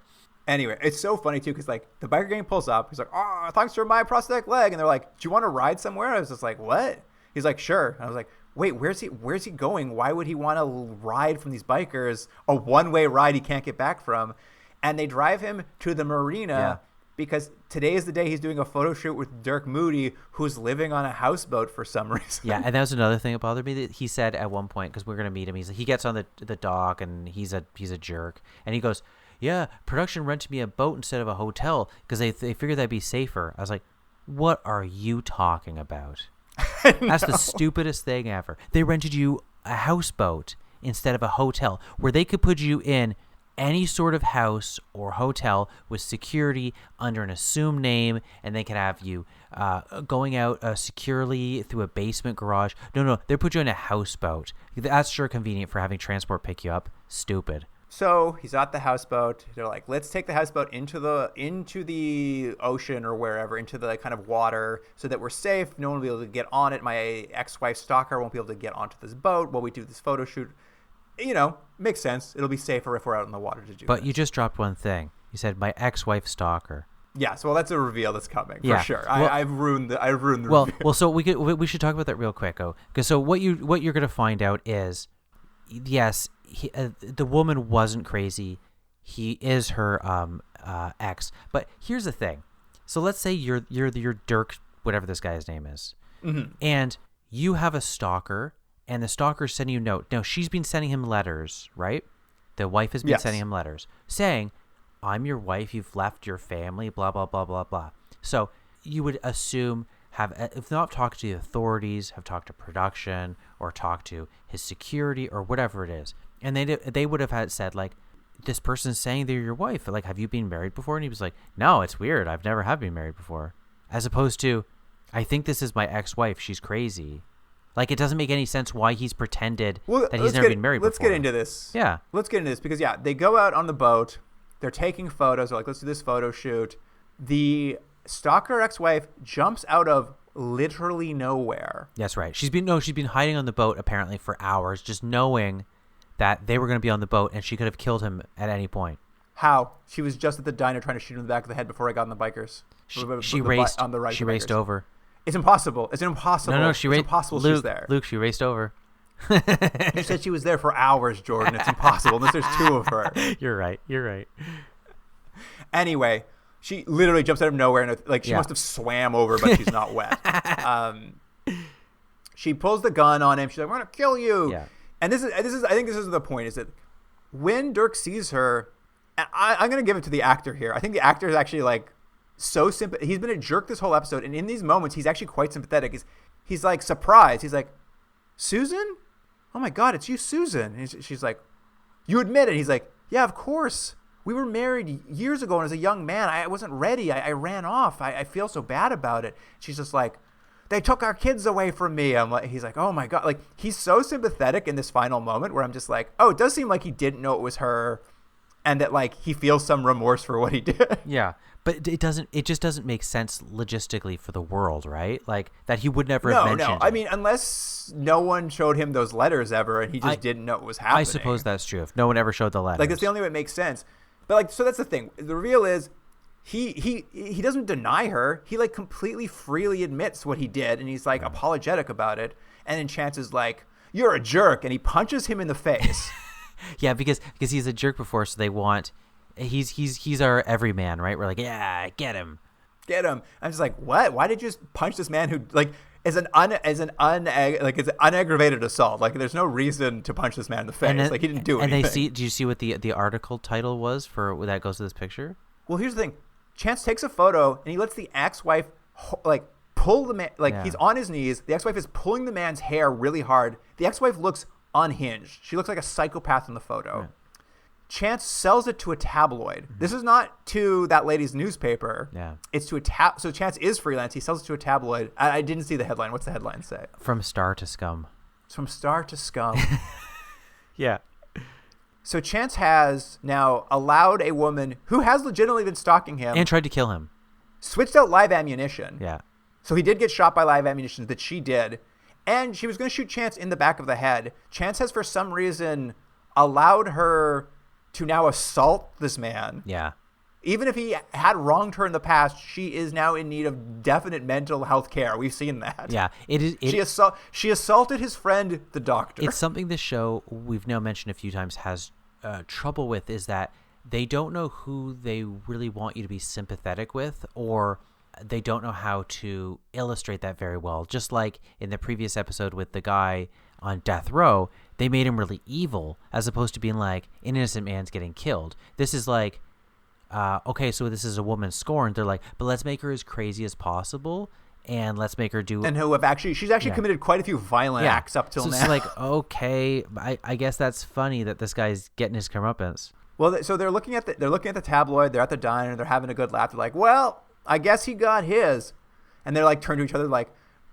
Anyway, it's so funny too because like the biker gang pulls up. He's like, "Oh, thanks for my prosthetic leg," and they're like, "Do you want to ride somewhere?" I was just like, "What?" He's like, "Sure." I was like, "Wait, where's he going? Why would he want to ride from these bikers? A one-way ride he can't get back from?" And they drive him to the marina Yeah. because today is the day he's doing a photo shoot with Dirk Moody, who's living on a houseboat for some reason. Yeah, and that was another thing that bothered me. That he said at one point, because we're gonna meet him, he gets on the dock and he's a jerk, and he goes, "Yeah, production rented me a boat instead of a hotel because they figured that'd be safer." I was like, "What are you talking about?" That's the stupidest thing ever. They rented you a houseboat instead of a hotel where they could put you in any sort of house or hotel with security under an assumed name, and they could have you going out securely through a basement garage. No, they put you in a houseboat. That's sure convenient for having transport pick you up. Stupid. So he's at the houseboat. They're like, let's take the houseboat into the ocean or wherever, into the kind of water, so that we're safe. No one will be able to get on it. My ex-wife stalker won't be able to get onto this boat while we do this photo shoot. You know, makes sense. It'll be safer if we're out in the water to do. But this. you just dropped one thing. You said my ex-wife stalker. Yes, well, that's a reveal that's coming Yeah. for sure. Well- I've ruined the Well, reveal. so we should talk about that real quick, because so what you're gonna find out is, yes, the woman wasn't crazy. He is her ex. But here's the thing. So let's say you're Dirk, whatever this guy's name is, and you have a stalker, and the stalker's sending you a note. Now she's been sending him letters, right? The wife has been Yes. sending him letters saying, "I'm your wife. You've left your family. Blah blah blah blah blah." So you would assume if not talked to the authorities, have talked to production or talked to his security or whatever it is, and they would have had said like, "This person's saying they're your wife. Like, have you been married before?" And he was like, "No, it's weird. I've never have been married before." As opposed to, "I think this is my ex-wife. She's crazy." Like, it doesn't make any sense why he's pretended that he's never been married let's before. get into this. Yeah. Let's get into this because, yeah, they go out on the boat. They're taking photos. They're like, let's do this photo shoot. The stalker ex-wife jumps out of literally nowhere. That's right. She's been hiding on the boat apparently for hours, just knowing that they were going to be on the boat and she could have killed him at any point. How? She was just at the diner trying to shoot him in the back of the head before I got on the bikers. She raced on the right. She raced over. It's impossible. It's impossible. No, she it's raced. impossible Luke, she's there. Luke, she raced over. You said she was there for hours, Jordan. It's impossible unless there's two of her. You're right. Anyway, she literally jumps out of nowhere and she Yeah. must have swam over, but she's not wet. She pulls the gun on him. She's like, "We're gonna kill you." Yeah. And this is I think this is the point, is that when Dirk sees her, and I'm gonna give it to the actor here. I think the actor is actually like so sympathetic. He's been a jerk this whole episode, and in these moments, he's actually quite sympathetic. He's like surprised. He's like, "Susan? Oh my God, it's you, Susan." And she's like, "You admit it?" He's like, "Yeah, of course. we were married years ago, and as a young man, I wasn't ready. I ran off. I feel so bad about it. She's just like, they took our kids away from me. He's like, oh my God. Like, he's so sympathetic in this final moment where I'm just like, oh, it does seem like he didn't know it was her, and that like he feels some remorse for what he did. Yeah. But it just doesn't make sense logistically for the world, right? Like that he would never have mentioned. No. I mean, unless no one showed him those letters ever and he just didn't know it was happening. I suppose that's true. If no one ever showed the letters. Like, that's the only way it makes sense. But like, so that's the thing. The reveal is he doesn't deny her. He like completely freely admits what he did, and he's like apologetic about it. And then Chance is like, you're a jerk, and he punches him in the face. Yeah, because he's a jerk before, so they want he's our everyman, right? We're like, yeah, get him. I'm just like, what? Why did you just punch this man who like is an unaggravated assault? Like, there's no reason to punch this man in the face. Like, he didn't do anything. And do you see what the article title was for that goes to this picture? Well, here's the thing. Chance takes a photo and he lets the ex-wife like pull the man, like he's on his knees. The ex-wife is pulling the man's hair really hard. The ex-wife looks unhinged. She looks like a psychopath in the photo. Right. Chance sells it to a tabloid. Mm-hmm. This is not to that lady's newspaper. Yeah. It's to so Chance is freelance. He sells it to a tabloid. I didn't see the headline. What's the headline say? From star to scum. It's from star to scum. Yeah. So Chance has now allowed a woman who has legitimately been stalking him and tried to kill him. Switched out live ammunition. Yeah. So he did get shot by live ammunition that she did. And she was going to shoot Chance in the back of the head. Chance has, for some reason, allowed her to now assault this man. Yeah. Even if he had wronged her in the past, she is now in need of definite mental health care. We've seen that. Yeah. She assaulted his friend, the doctor. It's something this show, we've now mentioned a few times, has trouble with, is that they don't know who they really want you to be sympathetic with, or they don't know how to illustrate that very well. Just like in the previous episode with the guy on death row, they made him really evil as opposed to being like, an innocent man's getting killed. This is like, okay, so this is a woman scorned. They're like, but let's make her as crazy as possible, and let's make her do. And she's actually committed quite a few violent acts up till now. It's like, okay, I guess that's funny that this guy's getting his comeuppance. Well, so they're looking at the tabloid. They're at the diner. They're having a good laugh. They're like, well, I guess he got his. And they're like, turn to each other like,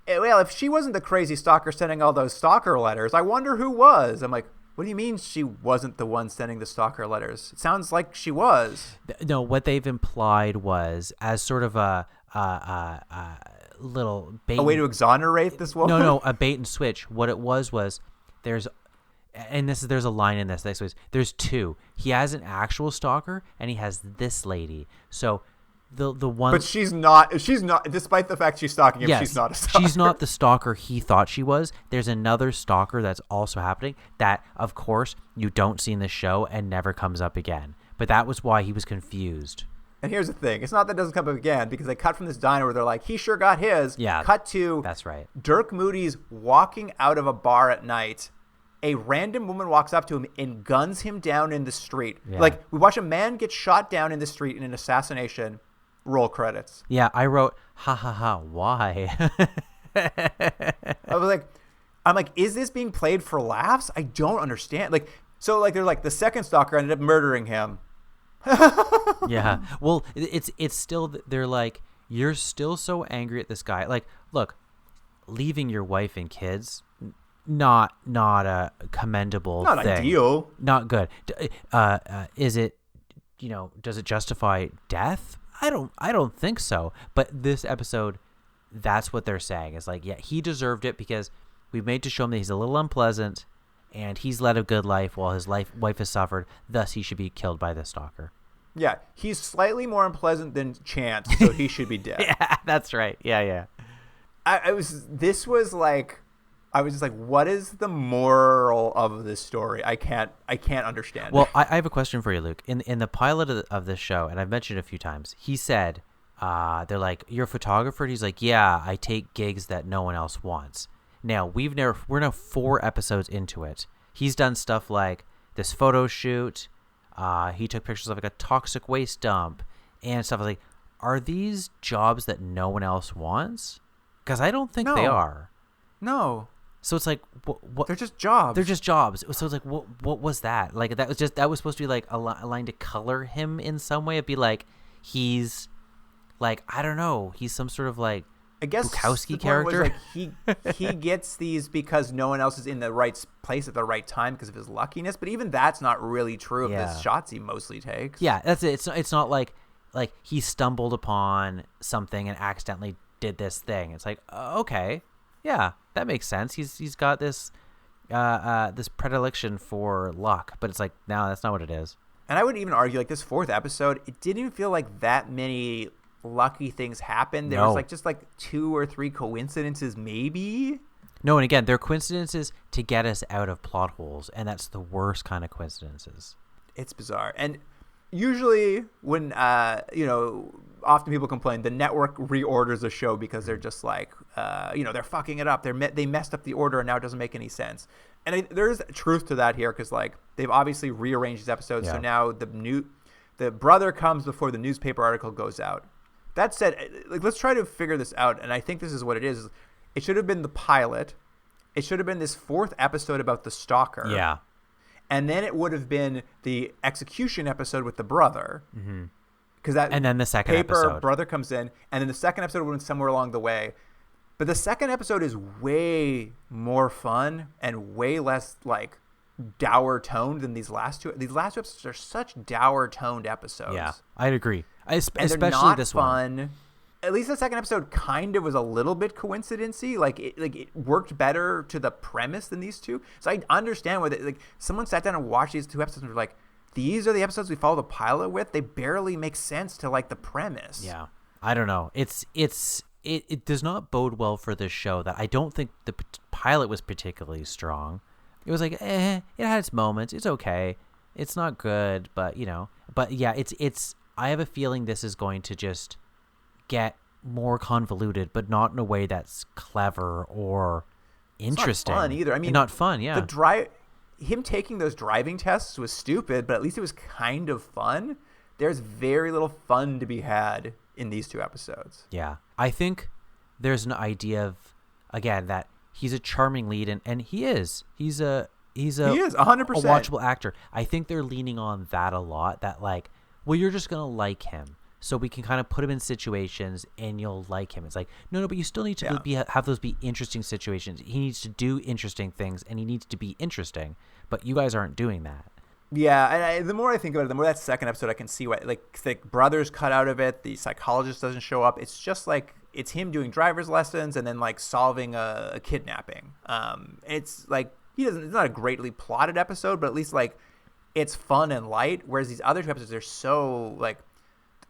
well, if she wasn't the crazy stalker sending all those stalker letters, I wonder who was. I'm like, what do you mean she wasn't the one sending the stalker letters? It sounds like she was. No, what they've implied was as sort of a little bait. A way to exonerate this woman? No, a bait and switch. What it was there's a line in this. There's two. He has an actual stalker and he has this lady. So the one. But she's not. Despite the fact she's stalking him, she's not a stalker. She's not the stalker he thought she was. There's another stalker that's also happening that, of course, you don't see in the show and never comes up again. But that was why he was confused. And here's the thing. It's not that it doesn't come up again, because they cut from this diner where they're like, he sure got his. Yeah. Cut to that's right. Dirk Moody's walking out of a bar at night. A random woman walks up to him and guns him down in the street. Yeah. Like, we watch a man get shot down in the street in an assassination. Roll credits. Yeah, I wrote, ha ha ha, why? I'm like, is this being played for laughs? I don't understand. Like, so like they're like, the second stalker ended up murdering him. Yeah. Well, it's still, they're like, you're still so angry at this guy. Like, look, leaving your wife and kids, not a commendable not thing. Ideal. Not good. Is it, does it justify death? I don't think so. But this episode, that's what they're saying. It's like, yeah, he deserved it because we've made to show him that he's a little unpleasant and he's led a good life while his wife has suffered. Thus, he should be killed by the stalker. Yeah, he's slightly more unpleasant than Chance, so he should be dead. Yeah, that's right. Yeah. I was just like, what is the moral of this story? I can't understand. Well, I have a question for you, Luke. In the pilot of this show, and I've mentioned it a few times, he said, they're like, you're a photographer? And he's like, yeah, I take gigs that no one else wants. Now, we're now 4 episodes into it. He's done stuff like this photo shoot. He took pictures of like a toxic waste dump and stuff. Like, are these jobs that no one else wants? Because I don't think they are. No. So it's like, what? They're just jobs. They're just jobs. So it's like, what was that? Like that was supposed to be like a line to color him in some way. It'd be like he's like, I don't know, he's some sort of like I guess Bukowski the point character. was, like, he gets these because no one else is in the right place at the right time because of his luckiness. But even that's not really true of the shots he mostly takes. Yeah, that's it. It's not like he stumbled upon something and accidentally did this thing. It's like, okay, yeah, that makes sense. He's got this this predilection for luck, but it's like, no, that's not what it is. And I would even argue, like, this fourth episode, it didn't even feel like that many lucky things happened. There was like just like 2 or 3 coincidences, maybe. No, and again, they're coincidences to get us out of plot holes, and that's the worst kind of coincidences. It's bizarre. And usually when often people complain the network reorders a show because they're just like they're fucking it up. They messed up the order and now it doesn't make any sense. And there's truth to that here because like they've obviously rearranged these episodes. So now the brother comes before the newspaper article goes out. That said, like, let's try to figure this out. And I think this is what it is. It should have been the pilot. It should have been this 4th episode about the stalker. Yeah. And then it would have been the execution episode with the brother. Because that and then the second episode. Brother comes in. And then the second episode would have been somewhere along the way. But the second episode is way more fun and way less, like, dour toned than these last two. These last two episodes are such dour toned episodes. Yeah, I'd agree. And especially they're not this fun. one. At least the second episode kind of was a little bit coincidency. Like it worked better to the premise than these two. So I understand why someone sat down and watched these 2 episodes and were like, these are the episodes we follow the pilot with. They barely make sense to like the premise. Yeah, I don't know. It does not bode well for this show. That I don't think the pilot was particularly strong. It was like, it had its moments. It's okay. It's not good, but yeah, it's. I have a feeling this is going to just get more convoluted, but not in a way that's clever or interesting. It's not fun either. I mean, not fun. Yeah. Him taking those driving tests was stupid, but at least it was kind of fun. There's very little fun to be had in these 2 episodes. Yeah, I think there's an idea of, again, that he's a charming lead, and he is. He's 100% a watchable actor. I think they're leaning on that a lot. That like, well, you're just gonna like him, so we can kind of put him in situations and you'll like him. It's like, no, but you still need to have those be interesting situations. He needs to do interesting things, and he needs to be interesting. But you guys aren't doing that. Yeah, and the more I think about it, the more that second episode I can see why, like, the brother's cut out of it. The psychologist doesn't show up. It's just like it's him doing driver's lessons and then like solving a kidnapping. It's like it's not a greatly plotted episode, but at least like it's fun and light. Whereas these other 2 episodes are so like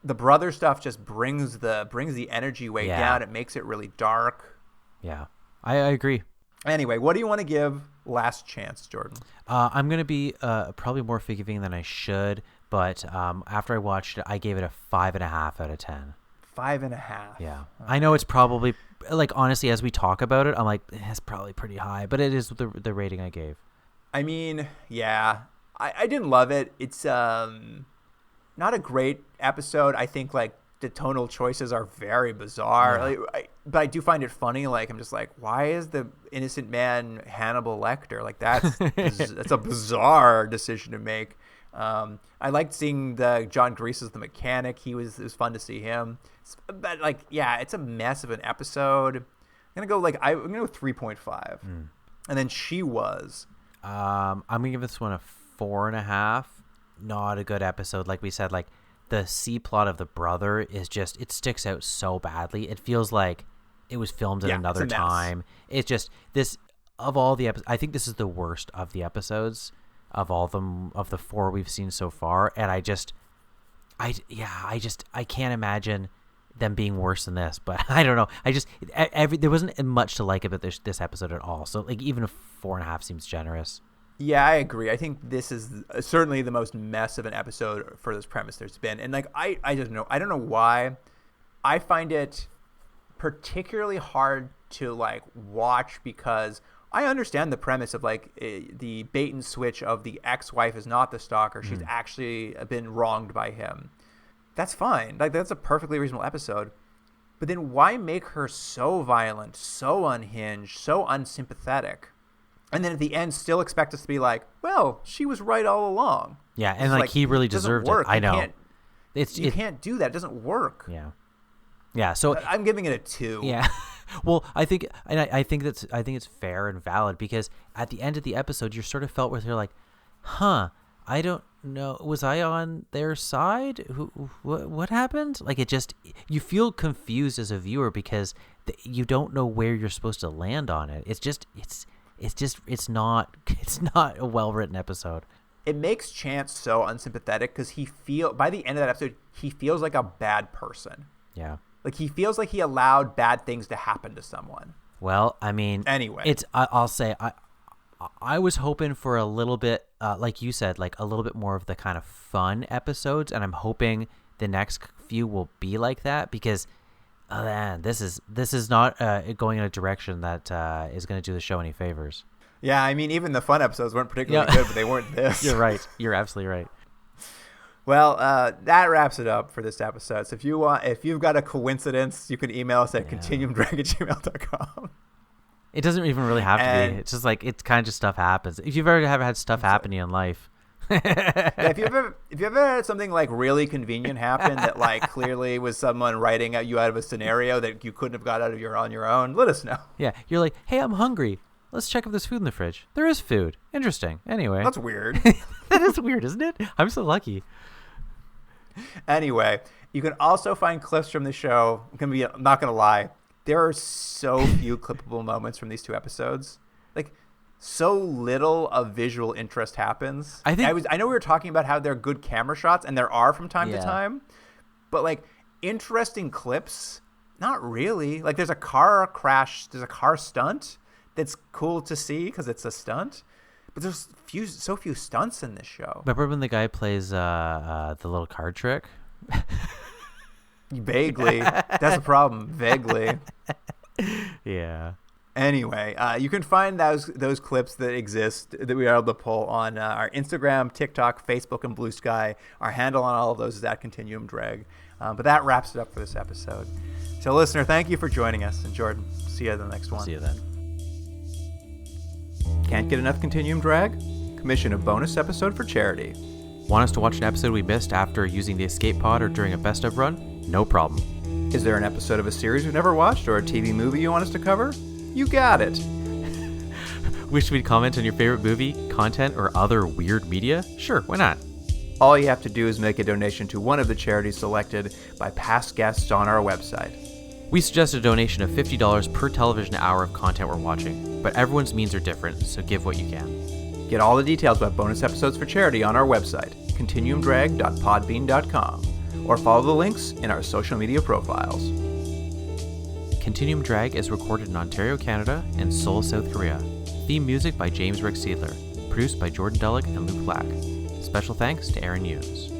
the brother stuff just brings the energy way down. It makes it really dark. Yeah, I agree. Anyway, what do you want to give Last Chance, Jordan? I'm going to be probably more forgiving than I should, but after I watched it, I gave it a 5.5 out of 10. 5.5. Yeah. I know it's probably, like, honestly, as we talk about it, I'm like, it's probably pretty high, but it is the rating I gave. I mean, yeah, I didn't love it. It's not a great episode. I think, like, the tonal choices are very bizarre. Yeah. But I do find it funny. Like, I'm just like, why is the innocent man Hannibal Lecter? Like, that's a bizarre decision to make. I liked seeing John Grease as the mechanic. It was fun to see him. But like, yeah, it's a mess of an episode. I'm gonna go 3.5. And then She Was. I'm gonna give this one a 4.5. Not a good episode. Like we said, like, the C plot of the brother is just, it sticks out so badly. It feels like it was filmed at another time. It's just this, of all the episodes, I think this is the worst of the episodes of all of them, of the 4 we've seen so far. And I can't imagine them being worse than this, but I don't know. There wasn't much to like about this episode at all. So like even a 4.5 seems generous. Yeah, I agree. I think this is certainly the most mess of an episode for this premise there's been. And like, I don't know why. I find it particularly hard to like watch because I understand the premise of like the bait and switch of the ex-wife is not the stalker. She's actually been wronged by him. That's fine. Like, that's a perfectly reasonable episode. But then why make her so violent, so unhinged, so unsympathetic? And then at the end still expect us to be like, well, she was right all along. Yeah, and like he really deserved it. I know. You can't do that. It doesn't work. Yeah. Yeah, so I'm giving it a 2. Yeah. Well, I think it's fair and valid because at the end of the episode you sort of felt where you're like, "Huh, I don't know, was I on their side? What happened?" Like you feel confused as a viewer because you don't know where you're supposed to land on it. It's not a well-written episode. It makes Chance so unsympathetic because by the end of that episode, he feels like a bad person. Yeah. Like he feels like he allowed bad things to happen to someone. Well, I mean, anyway, I'll say I was hoping for a little bit, like you said, like a little bit more of the kind of fun episodes, and I'm hoping the next few will be like that because, man, this is not going in a direction that is going to do the show any favors. Yeah, I mean, even the fun episodes weren't particularly good, but they weren't this. You're right. You're absolutely right. Well, that wraps it up for this episode. So if you've got a coincidence, you can email us at continuumdrag@gmail.com. It doesn't even really have to be. It's just like it's kind of just stuff happens. If you've ever had stuff happening in life. If you ever had something like really convenient happen that like clearly was someone writing you out of a scenario that you couldn't have got out of on your own, let us know. Yeah, you're like, hey, I'm hungry. Let's check if there's food in the fridge. There is food. Interesting. Anyway. That's weird. That is weird, isn't it? I'm so lucky. Anyway, you can also find clips from the show. I'm not going to lie. There are so few clippable moments from these 2 episodes. Like, so little of visual interest happens. I know we were talking about how they're good camera shots, and there are from time to time. But, like, interesting clips, not really. Like, there's a car crash. There's a car stunt that's cool to see because it's a stunt. But there's so few stunts in this show. Remember when the guy plays the little card trick? Vaguely. That's the problem. Vaguely. Yeah. Anyway, you can find those clips that exist that we are able to pull on our Instagram, TikTok, Facebook, and Blue Sky. Our handle on all of those is @ContinuumDrag. But that wraps it up for this episode. So, listener, thank you for joining us. And Jordan, see you at the next one. See you then. Can't get enough Continuum Drag? Commission a bonus episode for charity. Want us to watch an episode we missed after using the escape pod or during a best of run? No problem. Is there an episode of a series we've never watched or a TV movie you want us to cover? You got it. Wish we'd comment on your favorite movie, content, or other weird media? Sure, why not? All you have to do is make a donation to one of the charities selected by past guests on our website. We suggest a donation of $50 per television hour of content we're watching, but everyone's means are different, so give what you can. Get all the details about bonus episodes for charity on our website, continuumdrag.podbean.com, or follow the links in our social media profiles. Continuum Drag is recorded in Ontario, Canada, and Seoul, South Korea. Theme music by James Rick Seidler, produced by Jordan Dullock and Luke Black. Special thanks to Aaron Hughes.